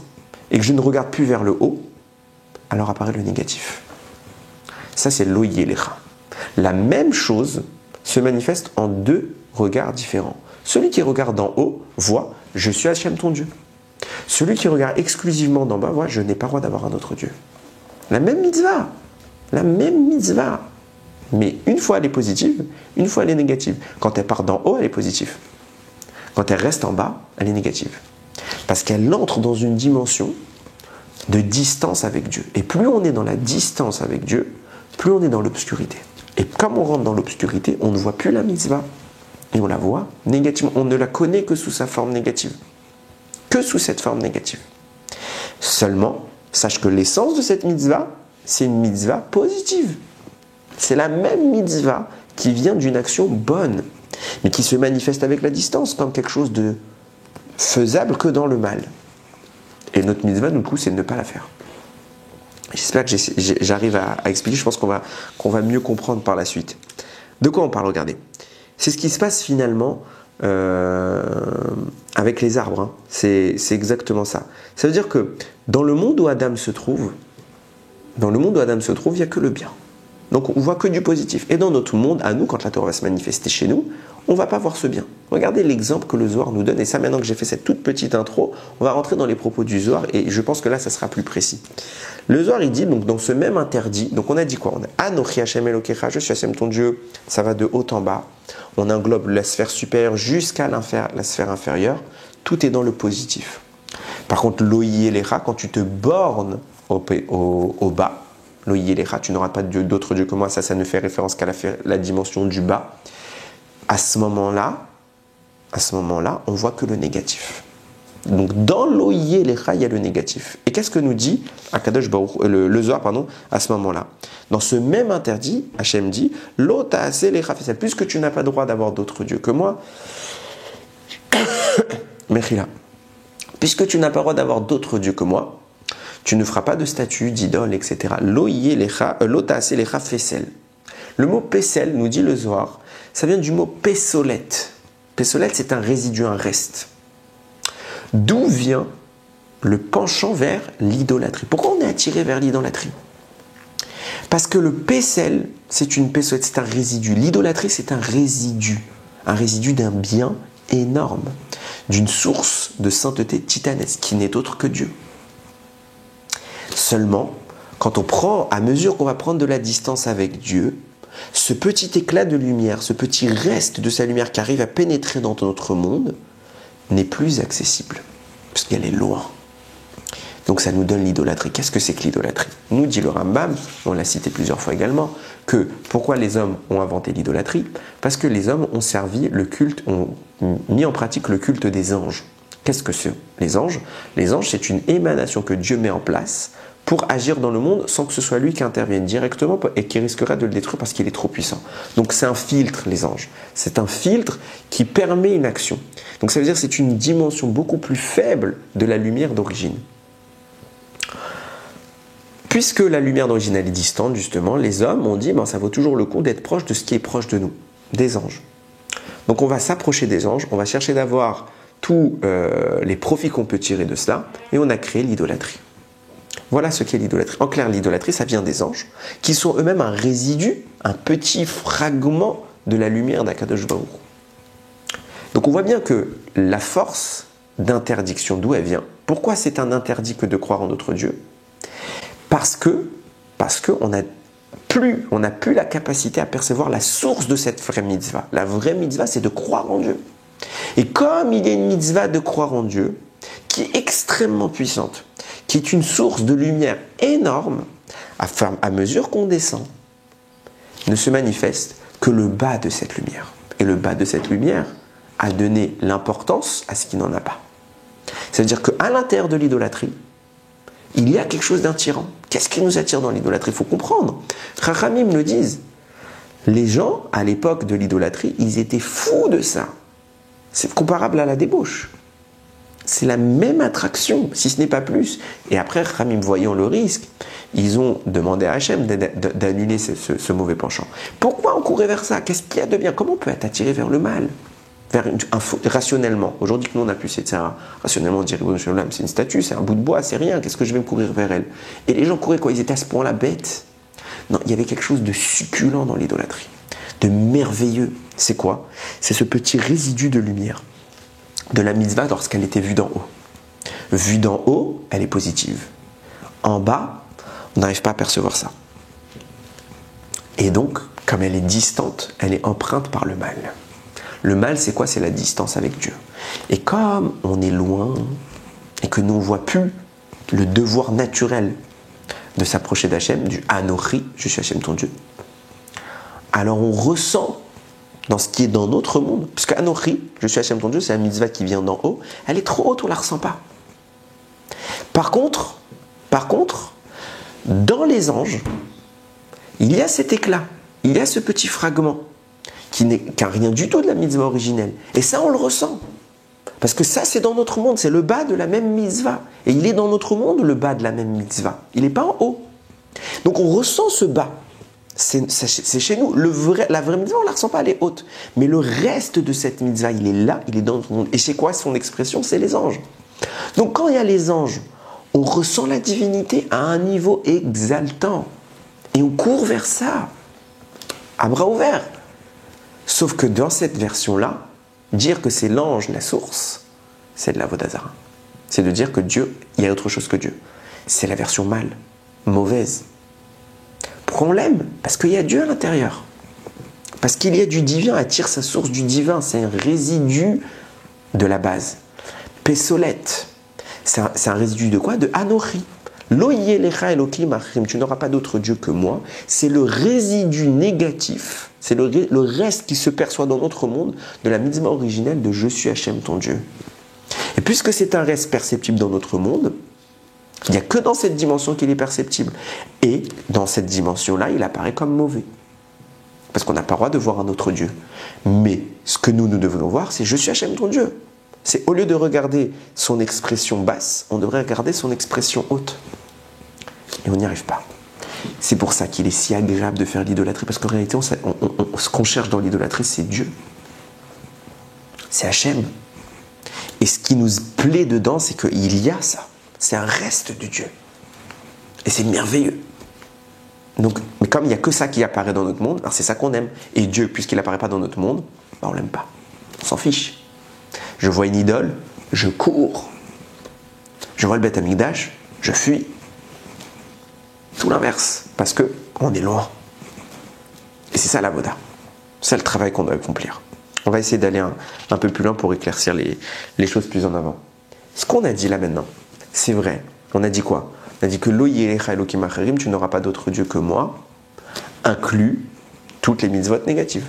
et que je ne regarde plus vers le haut, alors apparaît le négatif. Ça, c'est l'Oye Lecha. La même chose se manifeste en deux regards différents. Celui qui regarde d'en haut voit « Je suis Hachem ton Dieu ». Celui qui regarde exclusivement d'en bas voit « Je n'ai pas le droit d'avoir un autre Dieu ». La même mitzvah. La même mitzvah. Mais une fois elle est positive, une fois elle est négative. Quand elle part d'en haut, elle est positive. Quand elle reste en bas, elle est négative. Parce qu'elle entre dans une dimension de distance avec Dieu. Et plus on est dans la distance avec Dieu, plus on est dans l'obscurité. Et comme on rentre dans l'obscurité, on ne voit plus la mitzvah. Et on la voit négativement. On ne la connaît que sous sa forme négative. Que sous cette forme négative. Seulement, sache que l'essence de cette mitzvah, c'est une mitzvah positive. C'est la même mitzvah qui vient d'une action bonne, mais qui se manifeste avec la distance comme quelque chose de faisable que dans le mal. Et notre mitzvah, du coup, c'est de ne pas la faire. J'espère que j'arrive à expliquer. Je pense qu'on va mieux comprendre par la suite. De quoi on parle? Regardez. C'est ce qui se passe finalement avec les arbres. Hein. C'est exactement ça. Ça veut dire que dans le monde où Adam se trouve, il n'y a que le bien. Donc on voit que du positif. Et dans notre monde, à nous, quand la Torah va se manifester chez nous, on ne va pas voir ce bien. Regardez l'exemple que le Zohar nous donne. Et ça, maintenant que j'ai fait cette toute petite intro, on va rentrer dans les propos du Zohar. Et je pense que là, ça sera plus précis. Le Zohar, il dit, donc dans ce même interdit, donc on a dit quoi? On a Anochi Hashem Elokecha, je suis Hashem ton Dieu. Ça va de haut en bas. On englobe la sphère supérieure jusqu'à la sphère inférieure. Tout est dans le positif. Par contre, Loïe Elecha, quand tu te bornes au bas, Loïe Elecha, tu n'auras pas d'autre Dieu que moi, ça ne fait référence qu'à la dimension du bas. À ce moment-là, on voit que le négatif. Donc dans Loïe Elecha, il y a le négatif. Et qu'est-ce que nous dit Akadosh Baruch, le Zohar, à ce moment-là? Dans ce même interdit, Hachem dit, Lo ta'aseh lecha fesel, puisque tu n'as pas le droit d'avoir d'autres dieux que moi, Mechila, puisque tu n'as pas le droit d'avoir d'autres dieux que moi, tu ne feras pas de statue, d'idole, etc. Lo ta'aseh lecha fesel. Le mot pesel, nous dit le Zohar, ça vient du mot pesolet. Pesolet, c'est un résidu, un reste. D'où vient le penchant vers l'idolâtrie? Pourquoi on est attiré vers l'idolâtrie? Parce que le pesel, c'est une pesolet, c'est un résidu. L'idolâtrie, c'est un résidu d'un bien énorme, d'une source de sainteté titanesque qui n'est autre que Dieu. Seulement, quand on prend, à mesure qu'on va prendre de la distance avec Dieu, ce petit éclat de lumière, ce petit reste de sa lumière qui arrive à pénétrer dans notre monde, n'est plus accessible, parce qu'elle est loin. Donc ça nous donne l'idolâtrie. Qu'est-ce que c'est que l'idolâtrie? Nous dit le Rambam, on l'a cité plusieurs fois également, que pourquoi les hommes ont inventé l'idolâtrie? Parce que les hommes ont servi le culte, ont mis en pratique le culte des anges. Qu'est-ce que c'est les anges? Les anges, c'est une émanation que Dieu met en place pour agir dans le monde sans que ce soit lui qui intervienne directement et qui risquerait de le détruire parce qu'il est trop puissant. Donc c'est un filtre, les anges. C'est un filtre qui permet une action. Donc ça veut dire que c'est une dimension beaucoup plus faible de la lumière d'origine. Puisque la lumière d'origine elle est distante, justement, les hommes ont dit ça vaut toujours le coup d'être proche de ce qui est proche de nous, des anges. Donc on va s'approcher des anges, on va chercher d'avoir tous les profits qu'on peut tirer de cela, et on a créé l'idolâtrie. Voilà ce qu'est l'idolâtrie. En clair, l'idolâtrie, ça vient des anges, qui sont eux-mêmes un résidu, un petit fragment de la lumière d'Akadosh Baruch. Donc on voit bien que la force d'interdiction, d'où elle vient, pourquoi c'est un interdit que de croire en notre Dieu? Parce qu'on n'a plus la capacité à percevoir la source de cette vraie mitzvah. La vraie mitzvah, c'est de croire en Dieu. Et comme il y a une mitzvah de croire en Dieu, qui est extrêmement puissante, qui est une source de lumière énorme, à mesure qu'on descend, ne se manifeste que le bas de cette lumière. Et le bas de cette lumière a donné l'importance à ce qui n'en a pas. C'est-à-dire qu'à l'intérieur de l'idolâtrie, il y a quelque chose d'attirant. Qu'est-ce qui nous attire dans l'idolâtrie? Il faut comprendre. Chachamim le disent. Les gens, à l'époque de l'idolâtrie, ils étaient fous de ça. C'est comparable à la débauche. C'est la même attraction, si ce n'est pas plus. Et après, Chachamim, voyant le risque, ils ont demandé à Hachem d'annuler ce mauvais penchant. Pourquoi on courait vers ça? Qu'est-ce qu'il y a de bien? Comment on peut être attiré vers le mal? Rationnellement. Aujourd'hui que nous on a pu c'est ça. Rationnellement on dirait c'est une statue, c'est un bout de bois, c'est rien, qu'est-ce que je vais me courir vers elle? Et les gens couraient quoi? Ils étaient à ce point-là bêtes? Non, il y avait quelque chose de succulent dans l'idolâtrie, de merveilleux. C'est quoi? C'est ce petit résidu de lumière de la mitzvah lorsqu'elle était vue d'en haut. Vue d'en haut, elle est positive. En bas, on n'arrive pas à percevoir ça. Et donc, comme elle est distante, elle est empreinte par le mal. Le mal, c'est quoi? C'est la distance avec Dieu. Et comme on est loin, et que nous ne voit plus le devoir naturel de s'approcher d'Hachem, du Anochi, je suis Hachem ton Dieu, alors on ressent dans ce qui est dans notre monde, puisque Anochi, je suis Hachem ton Dieu, c'est la mitzvah qui vient d'en haut, elle est trop haute, on ne la ressent pas. Par contre, dans les anges, il y a cet éclat, il y a ce petit fragment, qui n'est qu'un rien du tout de la mitzvah originelle. Et ça, on le ressent. Parce que ça, c'est dans notre monde. C'est le bas de la même mitzvah. Et il est dans notre monde, le bas de la même mitzvah. Il n'est pas en haut. Donc, on ressent ce bas. C'est chez nous. La vraie mitzvah, on ne la ressent pas, elle est haute. Mais le reste de cette mitzvah, il est là, il est dans notre monde. Et c'est quoi son expression? C'est les anges. Donc, quand il y a les anges, on ressent la divinité à un niveau exaltant. Et on court vers ça. à bras ouverts. Sauf que dans cette version-là, dire que c'est l'ange la source, c'est de la vodazara. C'est de dire que Dieu, il y a autre chose que Dieu. C'est la version mâle, mauvaise. Pourquoi on l'aime? Parce qu'il y a Dieu à l'intérieur. Parce qu'il y a du divin, elle tire sa source du divin. C'est un résidu de la base. Pessolette, c'est un résidu de quoi? De Anochi. Lo yelecha elokim achrim, tu n'auras pas d'autre Dieu que moi. C'est le résidu négatif, c'est le reste qui se perçoit dans notre monde de la mitzvah originelle de je suis Hachem ton Dieu. Et puisque c'est un reste perceptible dans notre monde, il n'y a que dans cette dimension qu'il est perceptible. Et dans cette dimension-là, il apparaît comme mauvais. Parce qu'on n'a pas le droit de voir un autre Dieu. Mais ce que nous devons voir, c'est je suis Hachem ton Dieu. C'est au lieu de regarder son expression basse, on devrait regarder son expression haute. Et on n'y arrive pas. C'est pour ça qu'il est si agréable de faire l'idolâtrie, parce qu'en réalité, ce qu'on cherche dans l'idolâtrie, c'est Dieu. C'est Hachem. Et ce qui nous plaît dedans, c'est qu'il y a ça. C'est un reste de Dieu. Et c'est merveilleux. Donc, mais comme il n'y a que ça qui apparaît dans notre monde, alors c'est ça qu'on aime. Et Dieu, puisqu'il n'apparaît pas dans notre monde, on ne l'aime pas. On s'en fiche. Je vois une idole, je cours. Je vois le Beth Amikdash, je fuis. Tout l'inverse, parce qu'on est loin. Et c'est ça la Voda. C'est le travail qu'on doit accomplir. On va essayer d'aller un peu plus loin pour éclaircir les choses plus en avant. Ce qu'on a dit là maintenant, c'est vrai. On a dit quoi? On a dit que Lo yelecha elokim acherim, tu n'auras pas d'autre Dieu que moi, inclut toutes les mitzvot négatives.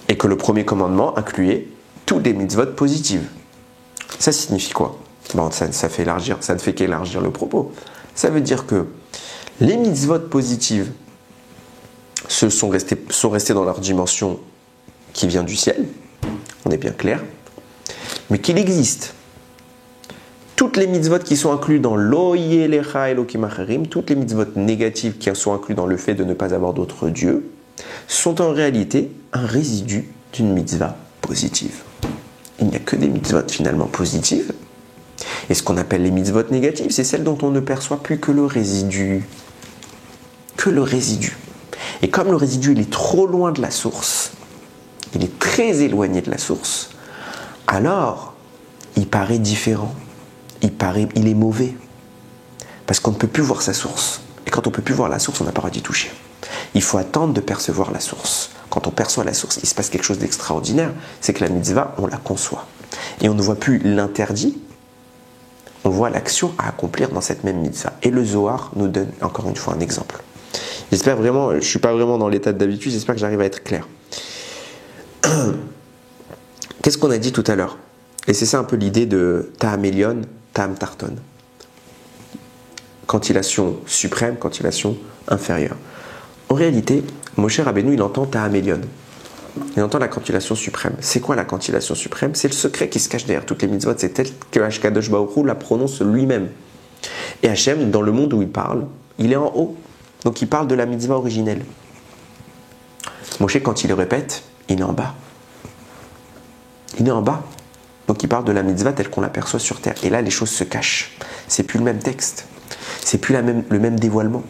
Et que le premier commandement incluait toutes les mitzvot positives. Ça signifie quoi? Bon, ça ne fait qu'élargir le propos. Ça veut dire que les mitzvot positives sont restées dans leur dimension qui vient du ciel, on est bien clair, mais qu'il existe toutes les mitzvot qui sont incluses dans Lo yelecha elokim acherim, toutes les mitzvot négatives qui sont incluses dans le fait de ne pas avoir d'autre Dieu, sont en réalité un résidu d'une mitzvah positive. Il n'y a que des mitzvot finalement positives. Et ce qu'on appelle les mitzvot négatives, c'est celles dont on ne perçoit plus que le résidu. Que le résidu. Et comme le résidu, il est trop loin de la source, il est très éloigné de la source, alors il paraît différent. Il est mauvais. Parce qu'on ne peut plus voir sa source. Et quand on ne peut plus voir la source, on n'a pas le droit d'y toucher. Il faut attendre de percevoir la source. Quand on perçoit la source, il se passe quelque chose d'extraordinaire. C'est que la mitzvah, on la conçoit. Et on ne voit plus l'interdit, on voit l'action à accomplir dans cette même mitzvah. Et le Zohar nous donne encore une fois un exemple. J'espère vraiment, je ne suis pas vraiment dans l'état d'habitude, j'espère que j'arrive à être clair. Qu'est-ce qu'on a dit tout à l'heure? Et c'est ça un peu l'idée de Ta'am Elyon, Ta'am Tarton. Quantillation suprême, quantillation inférieure. En réalité, Moshe Rabbeinu, il entend Ta'am Elyon. Il entend la quantillation suprême. C'est quoi la quantillation suprême? C'est le secret qui se cache derrière toutes les mitzvot. C'est tel que Hashkadosh Baruch Hu la prononce lui-même. Et Hachem, dans le monde où il parle, il est en haut. Donc il parle de la mitzvah originelle. Moshe, quand il le répète, il est en bas. Il est en bas. Donc il parle de la mitzvah telle qu'on l'aperçoit sur terre. Et là, les choses se cachent. C'est plus le même texte. C'est plus le même dévoilement.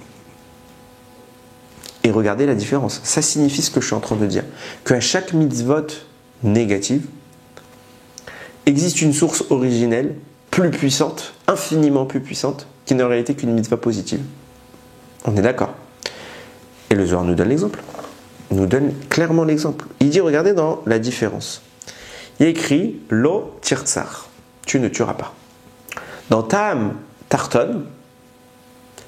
Et regardez la différence. Ça signifie ce que je suis en train de dire. Qu'à chaque mitzvot négative, existe une source originelle plus puissante, infiniment plus puissante, qui n'est en réalité qu'une mitzvah positive. On est d'accord. Et le Zohar nous donne l'exemple. Il nous donne clairement l'exemple. Il dit, regardez dans la différence. Il y a écrit « Lo tirtsar », tu ne tueras pas. Dans Ta'am Tarton,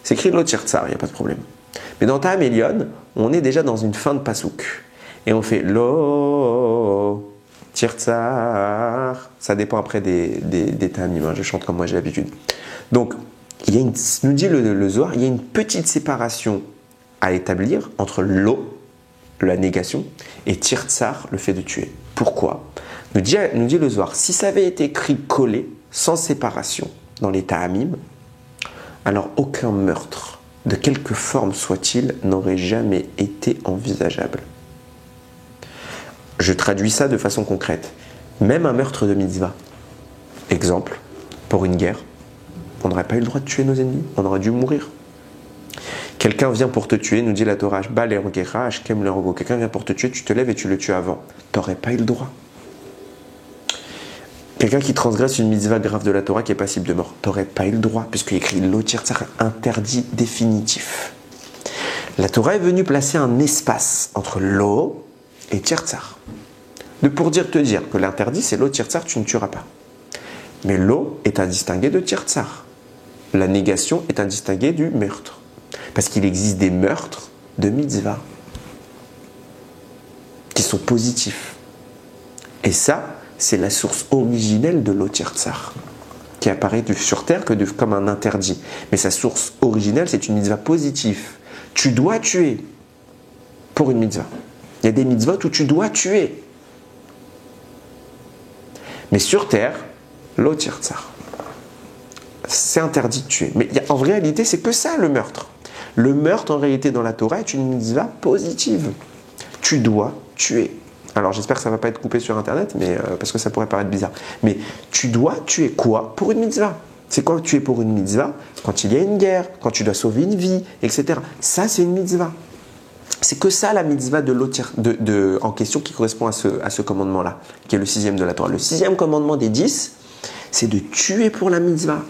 c'est écrit « Lo tirtsar », il n'y a pas de problème. Mais dans Ta'am Elyon, on est déjà dans une fin de pasouk. Et on fait Lo tirtsar. Ça dépend après des Ta'amim, hein. Je chante comme moi j'ai l'habitude. Donc, nous dit le Zohar, il y a une petite séparation à établir entre Lo, la négation, et tirtsar, le fait de tuer. Pourquoi? Nous dit le Zohar, si ça avait été écrit collé, sans séparation, dans les Ta'amim, alors aucun meurtre, de quelque forme soit-il, n'aurait jamais été envisageable. Je traduis ça de façon concrète. Même un meurtre de mitzvah. Exemple, pour une guerre, on n'aurait pas eu le droit de tuer nos ennemis, on aurait dû mourir. Quelqu'un vient pour te tuer, nous dit la Torah, quelqu'un vient pour te tuer, tu te lèves et tu le tues avant. Tu n'aurais pas eu le droit. Quelqu'un qui transgresse une mitzvah grave de la Torah qui est passible de mort, tu n'aurais pas eu le droit, puisqu'il écrit lo tirtzar, interdit définitif. La Torah est venue placer un espace entre lo et tirtzar. Pour te dire que l'interdit, c'est lo tirtzar, tu ne tueras pas. Mais lo est à distinguer de tirtzar. La négation est à distinguer du meurtre. Parce qu'il existe des meurtres de mitzvah qui sont positifs. Et ça, c'est la source originelle de lo tirtzar, qui apparaît sur terre comme un interdit. Mais sa source originelle, c'est une mitzvah positive. Tu dois tuer pour une mitzvah. Il y a des mitzvot où tu dois tuer. Mais sur terre, lo tirtzar, c'est interdit de tuer. Mais en réalité, c'est que ça le meurtre. Le meurtre, en réalité, dans la Torah, est une mitzvah positive. Tu dois tuer. Alors, j'espère que ça ne va pas être coupé sur Internet, parce que ça pourrait paraître bizarre. Mais tu dois tuer quoi pour une mitzvah? C'est quoi tuer pour une mitzvah? Quand il y a une guerre, quand tu dois sauver une vie, etc. Ça, c'est une mitzvah. C'est que ça, la mitzvah en question qui correspond à ce commandement-là, qui est le 6e de la Torah. Le 6e commandement des 10, c'est de tuer pour la mitzvah.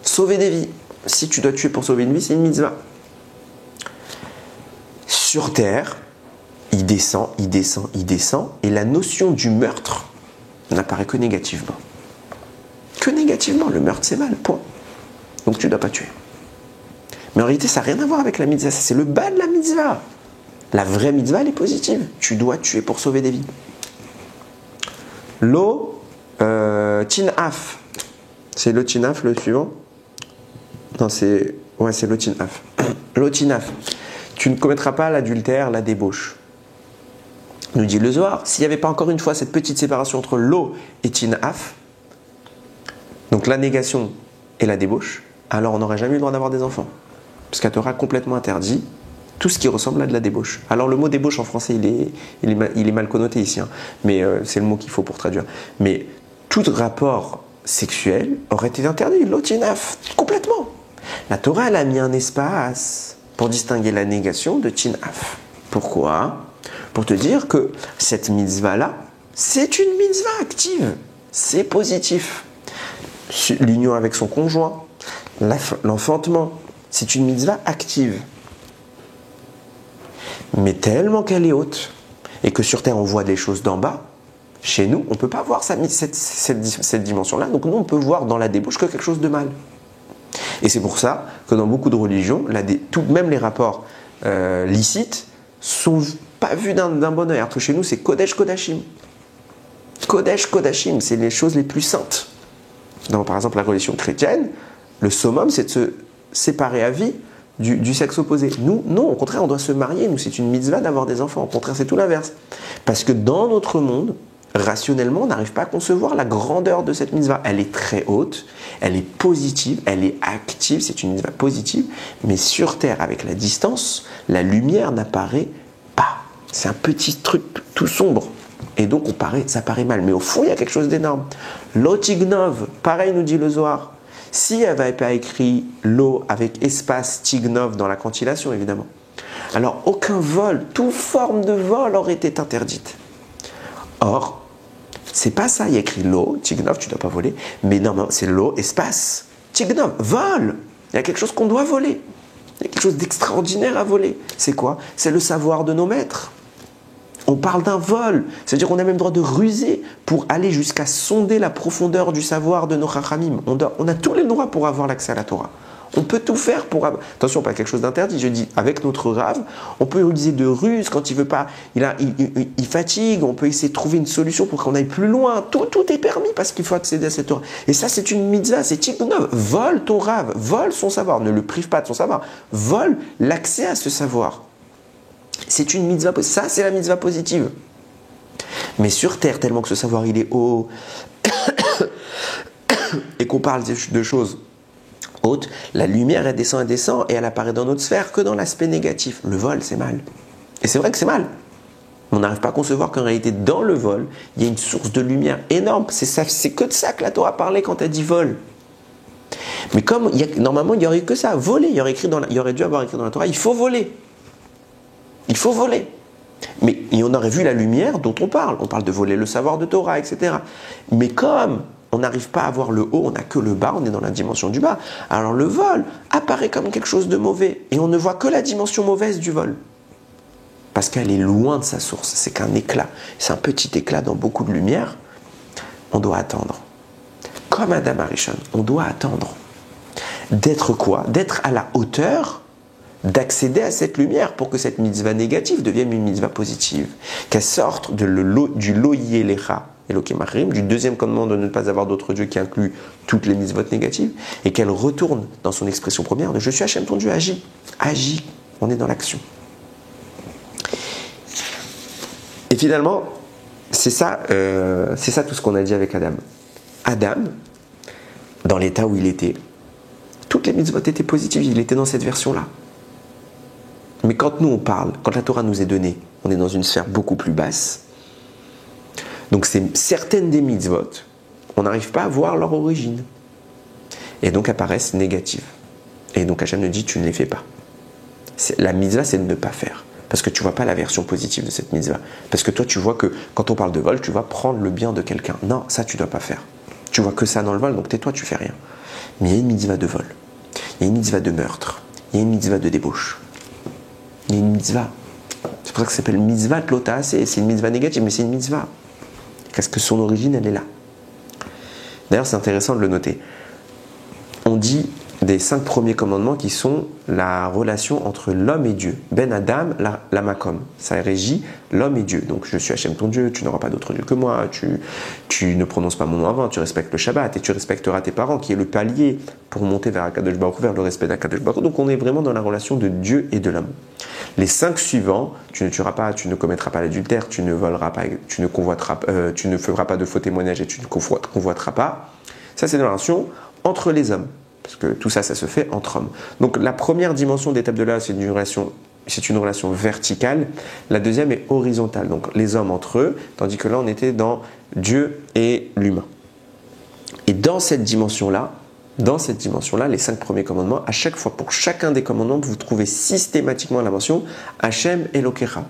Sauver des vies. Si tu dois tuer pour sauver une vie, c'est une mitzvah. Sur terre, il descend, et la notion du meurtre n'apparaît que négativement. Que négativement, le meurtre c'est mal, point. Donc tu ne dois pas tuer. Mais en réalité, ça n'a rien à voir avec la mitzvah, c'est le bas de la mitzvah. La vraie mitzvah, elle est positive. Tu dois tuer pour sauver des vies. Lo tinaf. C'est lo tinaf le suivant? Non, c'est lo tinaf. Lo tinaf. Tu ne commettras pas l'adultère, la débauche. Nous dit le Zohar, s'il n'y avait pas encore une fois cette petite séparation entre lo et tinaf, donc la négation et la débauche, alors on n'aurait jamais eu le droit d'avoir des enfants. Parce qu'elle t'aura complètement interdit tout ce qui ressemble à de la débauche. Alors le mot débauche en français, il est mal connoté ici, hein, mais c'est le mot qu'il faut pour traduire. Mais tout rapport sexuel aurait été interdit, lo tinaf, complètement. La Torah, elle a mis un espace pour distinguer la négation de tinaf. Pourquoi? Pour te dire que cette mitzvah-là, c'est une mitzvah active. C'est positif. L'union avec son conjoint, l'enfantement, c'est une mitzvah active. Mais tellement qu'elle est haute, et que sur terre on voit des choses d'en bas, chez nous, on ne peut pas voir cette dimension-là. Donc nous, on peut voir dans la débauche que quelque chose de mal. Et c'est pour ça que dans beaucoup de religions, même les rapports licites sont pas vus d'un bon œil. Alors que chez nous, c'est Kodesh Kodashim. Kodesh Kodashim, c'est les choses les plus saintes. Dans, par exemple, la religion chrétienne, le summum, c'est de se séparer à vie du sexe opposé. Nous, non, au contraire, on doit se marier. Nous, c'est une mitzvah d'avoir des enfants. Au contraire, c'est tout l'inverse. Parce que dans notre monde, rationnellement, on n'arrive pas à concevoir la grandeur de cette mitzvah. Elle est très haute, elle est positive, elle est active, c'est une mitzvah positive, mais sur terre, avec la distance, la lumière n'apparaît pas. C'est un petit truc tout sombre. Et donc, ça paraît mal. Mais au fond, il y a quelque chose d'énorme. Lo tignov, pareil nous dit le Zohar. Si elle n'avait pas écrit lo avec espace tignov dans la cantillation, évidemment, alors aucun vol, toute forme de vol aurait été interdite. Or, c'est pas ça, il y a écrit lo, tignov, tu ne dois pas voler, mais non, c'est lo, espace, tignov, vol. Il y a quelque chose qu'on doit voler. Il y a quelque chose d'extraordinaire à voler. C'est quoi? C'est le savoir de nos maîtres. On parle d'un vol, c'est-à-dire qu'on a même le droit de ruser pour aller jusqu'à sonder la profondeur du savoir de nos chachamim. On a tous les droits pour avoir l'accès à la Torah. On peut tout faire pour... Attention, pas quelque chose d'interdit, je dis, avec notre rave, on peut utiliser de ruse quand il veut pas, il fatigue, on peut essayer de trouver une solution pour qu'on aille plus loin. Tout est permis parce qu'il faut accéder à cette Torah. Et ça, c'est une mitzvah, c'est tignov. Vole ton rave, vole son savoir, ne le prive pas de son savoir, vole l'accès à ce savoir. C'est une mitzvah, ça c'est la mitzvah positive. Mais sur terre, tellement que ce savoir il est haut et qu'on parle de choses hautes, la lumière elle descend et elle apparaît dans notre sphère que dans l'aspect négatif. Le vol c'est mal. Et c'est vrai que c'est mal. On n'arrive pas à concevoir qu'en réalité dans le vol, il y a une source de lumière énorme. C'est que de ça que la Torah parlait quand elle dit vol. Mais comme normalement, il n'y aurait que ça, voler. Il y aurait dû avoir écrit dans la Torah, il faut voler. Il faut voler. Mais on aurait vu la lumière dont on parle. On parle de voler le savoir de Torah, etc. Mais comme on n'arrive pas à voir le haut, on n'a que le bas, on est dans la dimension du bas. Alors le vol apparaît comme quelque chose de mauvais. Et on ne voit que la dimension mauvaise du vol. Parce qu'elle est loin de sa source. C'est qu'un éclat. C'est un petit éclat dans beaucoup de lumière. On doit attendre. Comme Adam Arishon, on doit attendre. D'être quoi? D'être à la hauteur, d'accéder à cette lumière pour que cette mitzvah négative devienne une mitzvah positive. Qu'elle sorte du loyer lecha, Elokim Achrim, du deuxième commandement de ne pas avoir d'autre Dieu qui inclut toutes les mitzvot négatives, et qu'elle retourne dans son expression première de je suis Hachem ton Dieu, agis. Agis, on est dans l'action. Et finalement, c'est ça tout ce qu'on a dit avec Adam. Adam, dans l'état où il était, toutes les mitzvot étaient positives, il était dans cette version-là. Mais quand nous on parle, quand la Torah nous est donnée, on est dans une sphère beaucoup plus basse. Donc c'est certaines des mitzvot, on n'arrive pas à voir leur origine. Et donc apparaissent négatives. Et donc Hachem nous dit tu ne les fais pas. La mitzvah c'est de ne pas faire. Parce que tu ne vois pas la version positive de cette mitzvah. Parce que toi tu vois que quand on parle de vol, tu vas prendre le bien de quelqu'un. Non, ça tu ne dois pas faire. Tu vois que ça dans le vol, donc tais-toi, tu fais rien. Mais il y a une mitzvah de vol. Il y a une mitzvah de meurtre. Il y a une mitzvah de débauche. Il y a une mitzvah. C'est pour ça que ça s'appelle mitzvah de l'otaase. C'est une mitzvah négative, mais c'est une mitzvah. Parce que son origine, elle est là. D'ailleurs, c'est intéressant de le noter. On dit des 5 premiers commandements qui sont la relation entre l'homme et Dieu. Ben Adam, la makom. Ça régit l'homme et Dieu. Donc, je suis Hachem ton Dieu, tu n'auras pas d'autre Dieu que moi, tu ne prononces pas mon nom avant, tu respectes le Shabbat et tu respecteras tes parents, qui est le palier pour monter vers Akadosh Baruch Hu, vers le respect d'Akadosh Baruch Hu. Donc, on est vraiment dans la relation de Dieu et de l'homme. Les 5 suivants, tu ne tueras pas, tu ne commettras pas l'adultère, tu ne voleras pas, tu ne feras pas de faux témoignages et tu ne convoiteras pas. Ça, c'est une relation entre les hommes. Parce que tout ça, ça se fait entre hommes. Donc la première dimension d'étape de là, c'est une relation verticale. La deuxième est horizontale. Donc les hommes entre eux, tandis que là, on était dans Dieu et l'humain. Et dans cette dimension-là, les 5 premiers commandements, à chaque fois, pour chacun des commandements, vous trouvez systématiquement la mention Hachem Elokecha.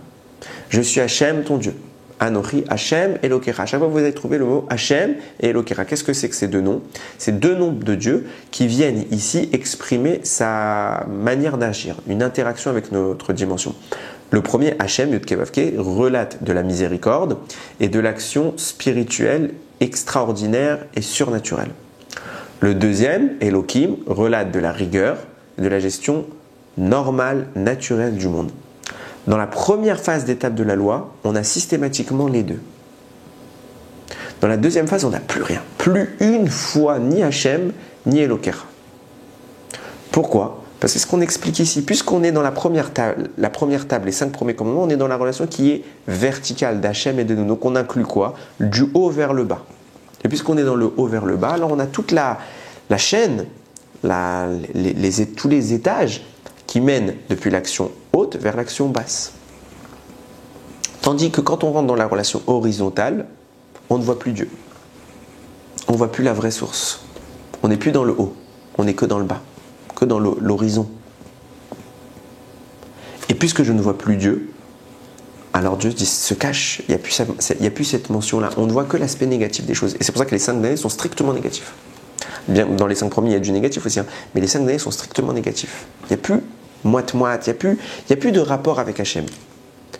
Je suis Hachem, ton Dieu. Anochi, Hachem, Elokecha. À chaque fois, vous allez trouver le mot Hachem et Elokecha. Qu'est-ce que c'est que ces deux noms? C'est deux noms de Dieu qui viennent ici exprimer sa manière d'agir, une interaction avec notre dimension. Le premier, Hachem, Yud-Keh-Vav-Keh, relate de la miséricorde et de l'action spirituelle extraordinaire et surnaturelle. Le deuxième, Elohim, relate de la rigueur et de la gestion normale, naturelle du monde. Dans la première phase d'étape de la loi, on a systématiquement les deux. Dans la deuxième phase, on n'a plus rien. Plus une fois ni Hachem, ni Elokecha. Pourquoi? Parce que ce qu'on explique ici, puisqu'on est dans la première table, les 5 premiers commandements, on est dans la relation qui est verticale d'Hachem et de nous. Donc on inclut quoi? Du haut vers le bas. Et puisqu'on est dans le haut vers le bas, alors on a toute la chaîne, tous les étages qui mènent depuis l'action haute vers l'action basse. Tandis que quand on rentre dans la relation horizontale, on ne voit plus Dieu. On ne voit plus la vraie source. On n'est plus dans le haut, on n'est que dans le bas, que dans l'horizon. Et puisque je ne vois plus Dieu, alors Dieu se cache, il n'y a plus cette mention-là. On ne voit que l'aspect négatif des choses. Et c'est pour ça que les 5 derniers sont strictement négatifs. Bien, dans les 5 premiers, il y a du négatif aussi, hein, mais les 5 derniers sont strictement négatifs. Il n'y a plus moite-moite, il n'y a plus de rapport avec Hachem.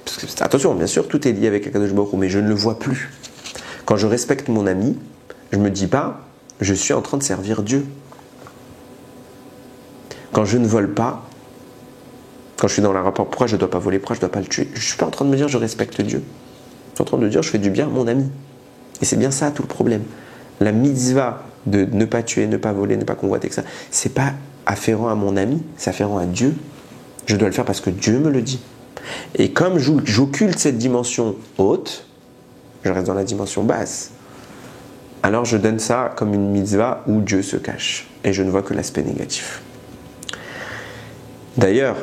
Parce que, attention, bien sûr, tout est lié avec Akadosh Baruch Hu, mais je ne le vois plus. Quand je respecte mon ami, je ne me dis pas, je suis en train de servir Dieu. Quand je ne vole pas, quand je suis dans le rapport, pourquoi je ne dois pas voler, pourquoi je ne dois pas le tuer, je ne suis pas en train de me dire, je respecte Dieu. Je suis en train de dire, je fais du bien à mon ami. Et c'est bien ça tout le problème. La mitzvah de ne pas tuer, ne pas voler, ne pas convoiter, ça, c'est pas afférent à mon ami, c'est afférent à Dieu. Je dois le faire parce que Dieu me le dit. Et comme j'occulte cette dimension haute, je reste dans la dimension basse, alors je donne ça comme une mitzvah où Dieu se cache. Et je ne vois que l'aspect négatif. D'ailleurs,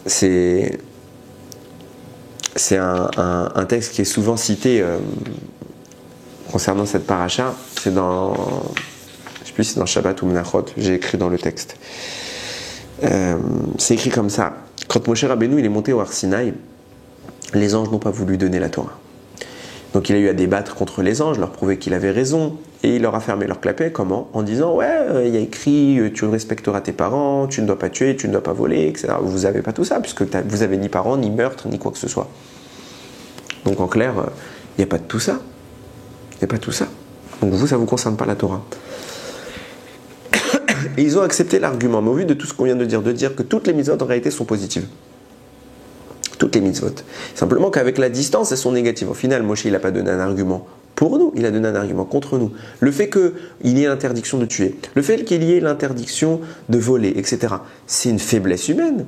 c'est un texte qui est souvent cité concernant cette paracha. C'est dans sais plus si c'est dans Shabbat ou Menachot, j'ai écrit dans le texte. C'est écrit comme ça. Quand Moshe Rabbeinu il est monté au Har Sinaï, les anges n'ont pas voulu donner la Torah. Donc il a eu à débattre contre les anges, leur prouver qu'il avait raison, et il leur a fermé leur clapet. Comment? En disant ouais, il y a écrit tu respecteras tes parents, tu ne dois pas tuer, tu ne dois pas voler, etc. Vous n'avez pas tout ça, puisque vous avez ni parents, ni meurtre, ni quoi que ce soit. Donc en clair, il n'y a pas de tout ça. Il n'y a pas tout ça. Donc vous, ça ne vous concerne pas la Torah. Et ils ont accepté l'argument, mais au vu de tout ce qu'on vient de dire que toutes les mitzvot en réalité sont positives. Toutes les mitzvot. Simplement qu'avec la distance, elles sont négatives. Au final, Moshe, il n'a pas donné un argument pour nous, il a donné un argument contre nous. Le fait qu'il y ait l'interdiction de tuer, le fait qu'il y ait l'interdiction de voler, etc., c'est une faiblesse humaine.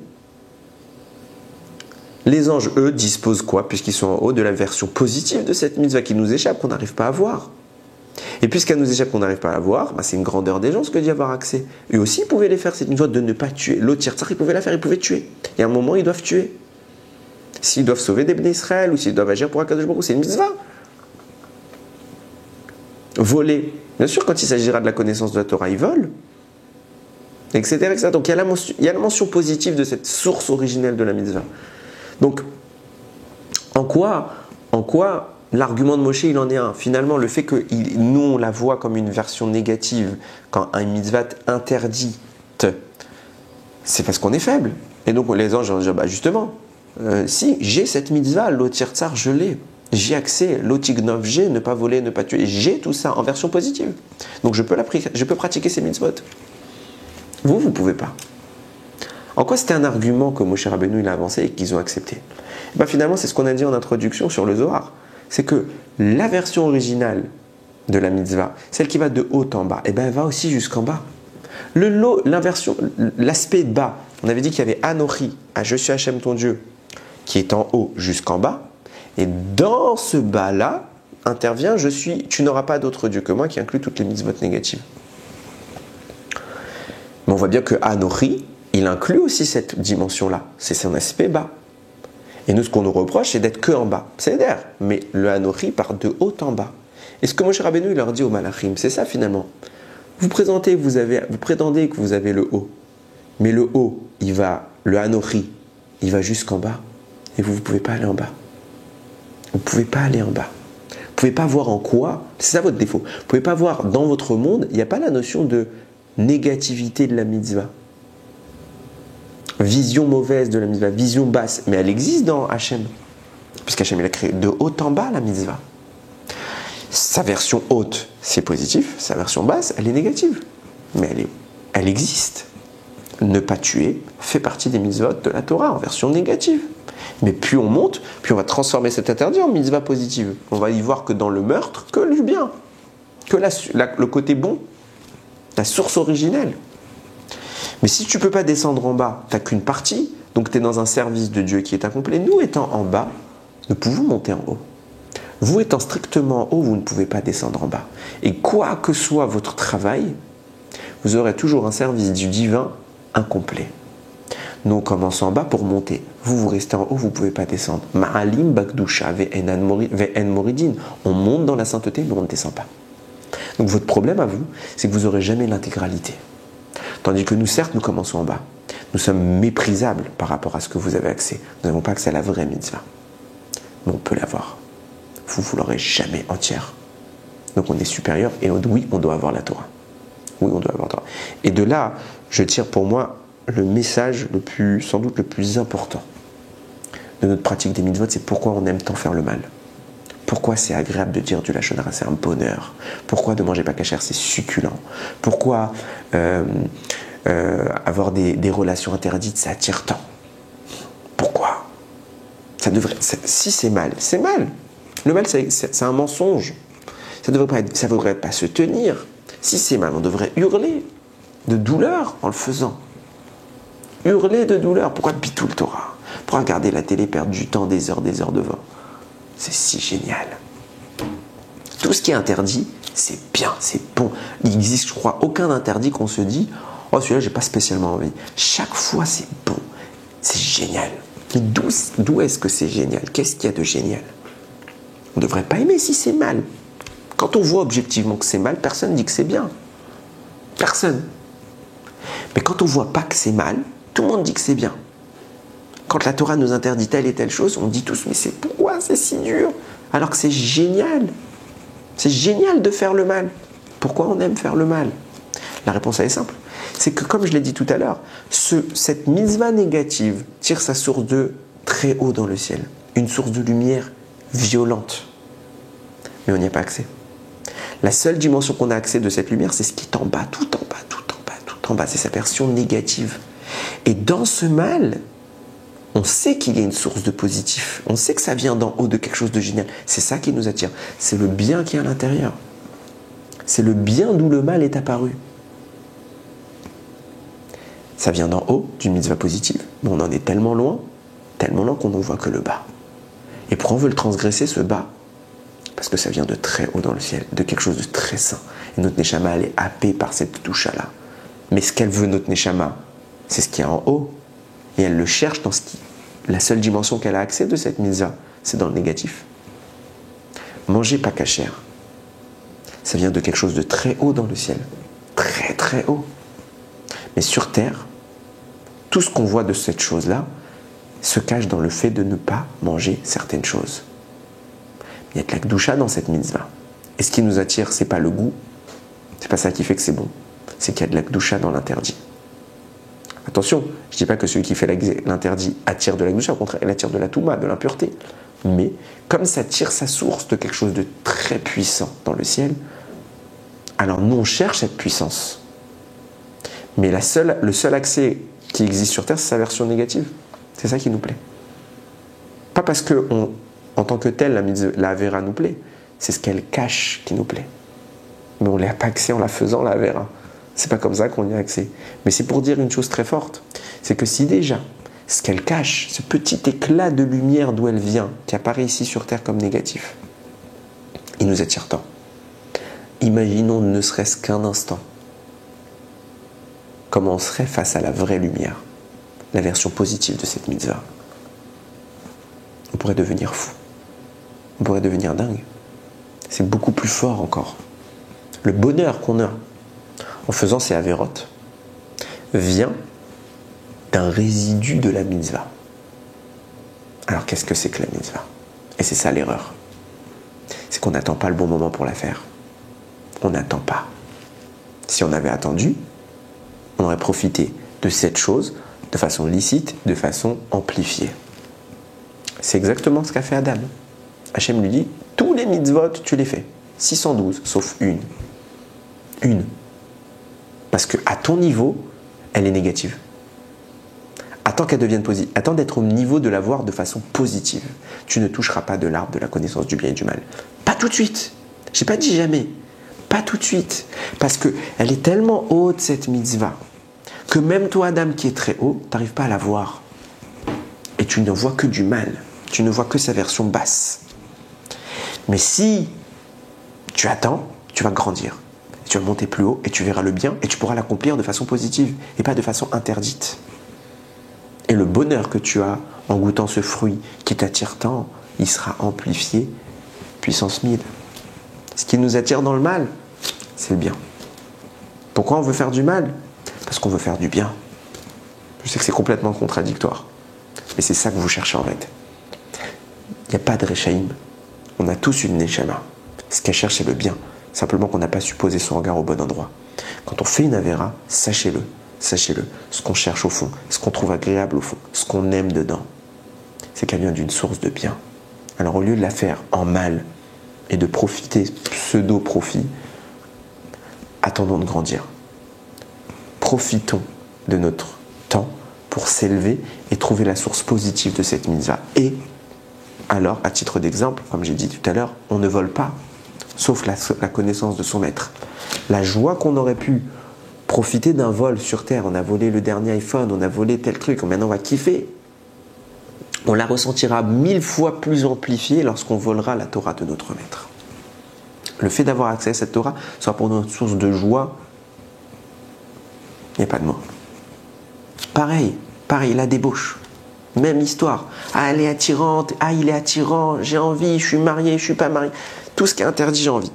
Les anges, eux, disposent quoi? Puisqu'ils sont en haut de la version positive de cette mitzvah qui nous échappe, qu'on n'arrive pas à voir. Et puisqu'elle nous échappe, qu'on n'arrive pas à la voir, c'est une grandeur des gens ce que d'y avoir accès. Eux aussi, ils pouvaient les faire, cette mitzvah de ne pas tuer. L'autre tirtzar, ils pouvaient la faire, ils pouvaient tuer. Et à un moment, ils doivent tuer. S'ils doivent sauver des béné Israël ou s'ils doivent agir pour Akadosh Baruch Hu, c'est une mitzvah. Voler. Bien sûr, quand il s'agira de la connaissance de la Torah, ils volent. Etc. etc. Donc il y a la mention positive de cette source originelle de la mitzvah. Donc, en quoi l'argument de Moshe, il en est un? Finalement, le fait que nous, on la voit comme une version négative quand un mitzvah interdite, c'est parce qu'on est faible. Et donc les anges vont dire, justement, si j'ai cette mitzvah, l'otir tsar, je l'ai. J'ai accès, l'otignov, j'ai, ne pas voler, ne pas tuer. J'ai tout ça en version positive. Donc je peux pratiquer ces mitzvot. Vous ne pouvez pas. En quoi c'était un argument que Moshe Rabbeinu il a avancé et qu'ils ont accepté? Finalement, c'est ce qu'on a dit en introduction sur le Zohar. C'est que la version originale de la mitzvah, celle qui va de haut en bas, elle va aussi jusqu'en bas. L'inversion, l'aspect bas, on avait dit qu'il y avait Anochi, je suis Hachem ton Dieu, qui est en haut jusqu'en bas. Et dans ce bas-là, intervient tu n'auras pas d'autre Dieu que moi, qui inclut toutes les mitzvot négatives. Mais on voit bien que Anochi, il inclut aussi cette dimension-là. C'est son aspect bas. Et nous, ce qu'on nous reproche, c'est d'être que en bas. C'est d'air. Mais le Anochi part de haut en bas. Et ce que Moshe Rabbeinu il leur dit aux Malachim, c'est ça finalement. Vous prétendez que vous avez le haut. Mais le haut, le Anochi, il va jusqu'en bas. Et vous ne pouvez pas aller en bas. Vous ne pouvez pas aller en bas. Vous ne pouvez pas voir en quoi, c'est ça votre défaut. Vous ne pouvez pas voir dans votre monde, il n'y a pas la notion de négativité de la mitzvah. Vision mauvaise de la mitzvah, vision basse. Mais elle existe dans Hachem. Puisqu'Hachem il a créé de haut en bas la mitzvah. Sa version haute, c'est positif. Sa version basse, elle est négative. Mais elle existe. Ne pas tuer fait partie des mitzvot de la Torah en version négative. Mais plus on monte, plus on va transformer cet interdit en mitzvah positive. On va y voir que dans le meurtre, que le bien, que le côté bon, la source originelle. Mais si tu ne peux pas descendre en bas, tu n'as qu'une partie, donc tu es dans un service de Dieu qui est incomplet. Nous étant en bas, nous pouvons monter en haut. Vous étant strictement en haut, vous ne pouvez pas descendre en bas. Et quoi que soit votre travail, vous aurez toujours un service du divin incomplet. Nous, on commence en bas pour monter. Vous restez en haut, vous ne pouvez pas descendre. Ma'alim bakdusha ve'en moridin. On monte dans la sainteté, mais on ne descend pas. Donc votre problème à vous, c'est que vous n'aurez jamais l'intégralité. Tandis que nous, certes, nous commençons en bas. Nous sommes méprisables par rapport à ce que vous avez accès. Nous n'avons pas accès à la vraie mitzvah. Mais on peut l'avoir. Vous ne l'aurez jamais entière. Donc on est supérieur et oui, on doit avoir la Torah. Oui, on doit avoir la Torah. Et de là, je tire pour moi le message sans doute le plus important de notre pratique des mitzvot, c'est pourquoi on aime tant faire le mal. Pourquoi c'est agréable de dire du lachon hara, c'est un bonheur. Pourquoi de manger pas kasher, c'est succulent. Pourquoi avoir des relations interdites, ça attire tant. Pourquoi si c'est mal, c'est mal. Le mal, c'est un mensonge. Ça devrait pas se tenir. Si c'est mal, on devrait hurler de douleur en le faisant. Hurler de douleur. Pourquoi Bitoul Torah? Pourquoi regarder la télé, perdre du temps, des heures devant? C'est si génial. Tout ce qui est interdit, c'est bien, c'est bon. Il n'existe, je crois, aucun interdit qu'on se dit « Oh, celui-là, j'ai pas spécialement envie. » Chaque fois, c'est bon. C'est génial. Mais d'où est-ce que c'est génial? Qu'est-ce qu'il y a de génial? On ne devrait pas aimer si c'est mal. Quand on voit objectivement que c'est mal, personne ne dit que c'est bien. Personne. Mais quand on ne voit pas que c'est mal, tout le monde dit que c'est bien. Quand la Torah nous interdit telle et telle chose, on dit tous, mais c'est pourquoi c'est si dur? Alors que c'est génial. C'est génial de faire le mal. Pourquoi on aime faire le mal? La réponse elle est simple. C'est que comme je l'ai dit tout à l'heure, cette mitzvah négative tire sa source de très haut dans le ciel. Une source de lumière violente. Mais on n'y a pas accès. La seule dimension qu'on a accès de cette lumière, c'est ce qui est en bas, tout en bas, tout en bas, tout en bas. C'est sa version négative. Et dans ce mal, on sait qu'il y a une source de positif. On sait que ça vient d'en haut de quelque chose de génial. C'est ça qui nous attire. C'est le bien qui est à l'intérieur. C'est le bien d'où le mal est apparu. Ça vient d'en haut, d'une mitzvah positive. Mais on en est tellement loin qu'on ne voit que le bas. Et pourquoi on veut le transgresser, ce bas? Parce que ça vient de très haut dans le ciel, de quelque chose de très saint. Et notre Neshama, elle est happée par cette doucha-là. Mais ce qu'elle veut, notre Neshama, c'est ce qui est en haut. Et elle le cherche dans la seule dimension qu'elle a accès de cette mitzvah, c'est dans le négatif. Manger pas cachère, ça vient de quelque chose de très haut dans le ciel. Très très haut. Mais sur terre, tout ce qu'on voit de cette chose-là se cache dans le fait de ne pas manger certaines choses. Il y a de la kedusha dans cette mitzvah. Et ce qui nous attire, c'est pas le goût, c'est pas ça qui fait que c'est bon, c'est qu'il y a de la kedusha dans l'interdit. Attention, je ne dis pas que celui qui fait l'interdit attire de la kedusha, au contraire, il attire de la touma, de l'impureté. Mais comme ça tire sa source de quelque chose de très puissant dans le ciel, alors nous on cherche cette puissance. Mais le seul accès qui existe sur terre, c'est sa version négative. C'est ça qui nous plaît. Pas parce que en tant que tel, la Avera nous plaît, c'est ce qu'elle cache qui nous plaît. Mais on n'a pas accès en la faisant, la Avera. C'est pas comme ça qu'on y a accès. Mais c'est pour dire une chose très forte, c'est que si déjà, ce qu'elle cache, ce petit éclat de lumière d'où elle vient, qui apparaît ici sur Terre comme négatif, il nous attire tant. Imaginons ne serait-ce qu'un instant, comment on serait face à la vraie lumière, la version positive de cette mitzvah. On pourrait devenir fou. On pourrait devenir dingue. C'est beaucoup plus fort encore. Le bonheur qu'on a en faisant ces avérotes vient d'un résidu de la mitzvah. Alors qu'est-ce que c'est que la mitzvah? Et c'est ça l'erreur. C'est qu'on n'attend pas le bon moment pour la faire. On n'attend pas. Si on avait attendu, on aurait profité de cette chose de façon licite, de façon amplifiée. C'est exactement ce qu'a fait Adam. Hachem lui dit, tous les mitzvot, tu les fais. 612, sauf une. Une. Parce qu'à ton niveau, elle est négative. Attends qu'elle devienne positive. Attends d'être au niveau de la voir de façon positive. Tu ne toucheras pas de l'arbre de la connaissance du bien et du mal. Pas tout de suite. J'ai pas dit jamais. Pas tout de suite. Parce qu'elle est tellement haute, cette mitzvah, que même toi, Adam, qui est très haut, tu n'arrives pas à la voir. Et tu ne vois que du mal. Tu ne vois que sa version basse. Mais si tu attends, tu vas grandir. Tu vas monter plus haut et tu verras le bien et tu pourras l'accomplir de façon positive et pas de façon interdite. Et le bonheur que tu as en goûtant ce fruit qui t'attire tant, il sera amplifié puissance 1000. Ce qui nous attire dans le mal, c'est le bien. Pourquoi on veut faire du mal? Parce qu'on veut faire du bien. Je sais que c'est complètement contradictoire. Mais c'est ça que vous cherchez en fait. Il n'y a pas de Rechaïm. On a tous une Neshama. Ce qu'elle cherche, c'est le bien. Simplement qu'on n'a pas su poser son regard au bon endroit. Quand on fait une Avera, sachez-le, ce qu'on cherche au fond, ce qu'on trouve agréable au fond, ce qu'on aime dedans, c'est qu'elle vient d'une source de bien. Alors au lieu de la faire en mal et de profiter, pseudo-profit, attendons de grandir. Profitons de notre temps pour s'élever et trouver la source positive de cette mitzvah. Et alors, à titre d'exemple, comme j'ai dit tout à l'heure, on ne vole pas, sauf la connaissance de son maître. La joie qu'on aurait pu profiter d'un vol sur Terre, on a volé le dernier iPhone, on a volé tel truc, maintenant on va kiffer. On la ressentira 1000 fois plus amplifiée lorsqu'on volera la Torah de notre maître. Le fait d'avoir accès à cette Torah sera pour nous une source de joie. Il n'y a pas de mot. Pareil, la débauche. Même histoire. Ah, elle est attirante. Ah, il est attirant. J'ai envie. Je suis marié. Je suis pas marié. Tout ce qui est interdit, j'ai envie.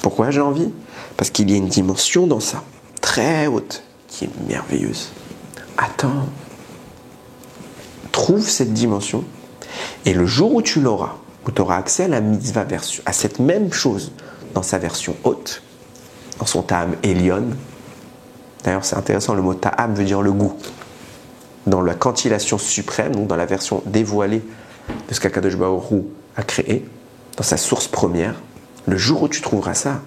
Pourquoi j'ai envie? Parce qu'il y a une dimension dans ça, très haute, qui est merveilleuse. Attends. Trouve cette dimension, et le jour où tu l'auras, où tu auras accès à la mitzvah version, à cette même chose dans sa version haute, dans son ta'am Elion. D'ailleurs, c'est intéressant, le mot ta'am veut dire le goût. Dans la cantillation suprême, donc dans la version dévoilée de ce qu'Akadosh Baruch Hu a créé, dans sa source première, le jour où tu trouveras ça,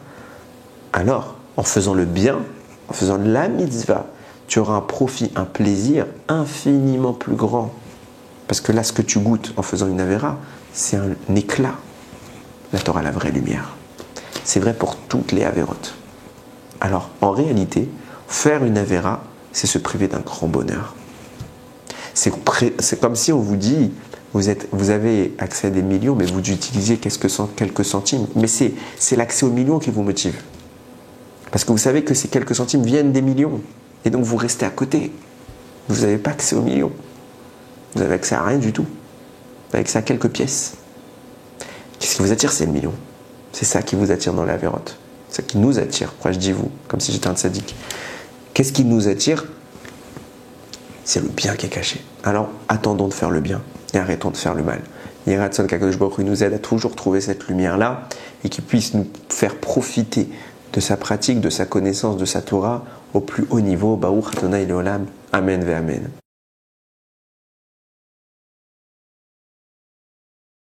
alors, en faisant le bien, en faisant la mitzvah, tu auras un profit, un plaisir infiniment plus grand. Parce que là, ce que tu goûtes en faisant une avéra, c'est un éclat. Là, tu auras la vraie lumière. C'est vrai pour toutes les avérotes. Alors, en réalité, faire une avéra, c'est se priver d'un grand bonheur. C'est comme si on vous dit, vous avez accès à des millions, mais vous utilisez quelques centimes. Mais c'est l'accès aux millions qui vous motive. Parce que vous savez que ces quelques centimes viennent des millions. Et donc, vous restez à côté. Vous n'avez pas accès aux millions. Vous avez accès à rien du tout. Vous avez accès à quelques pièces. Qu'est-ce qui vous attire, c'est le million. C'est ça qui vous attire dans la vérote. C'est ça qui nous attire. Pourquoi je dis vous, comme si j'étais un tzaddik. Qu'est-ce qui nous attire? C'est le bien qui est caché. Alors, attendons de faire le bien et arrêtons de faire le mal. Yeratzon qu'Akadosh Baruch Hu nous aide à toujours trouver cette lumière-là et qu'il puisse nous faire profiter de sa pratique, de sa connaissance, de sa Torah au plus haut niveau. Baruch Adonai Leolam. Amen ve Amen.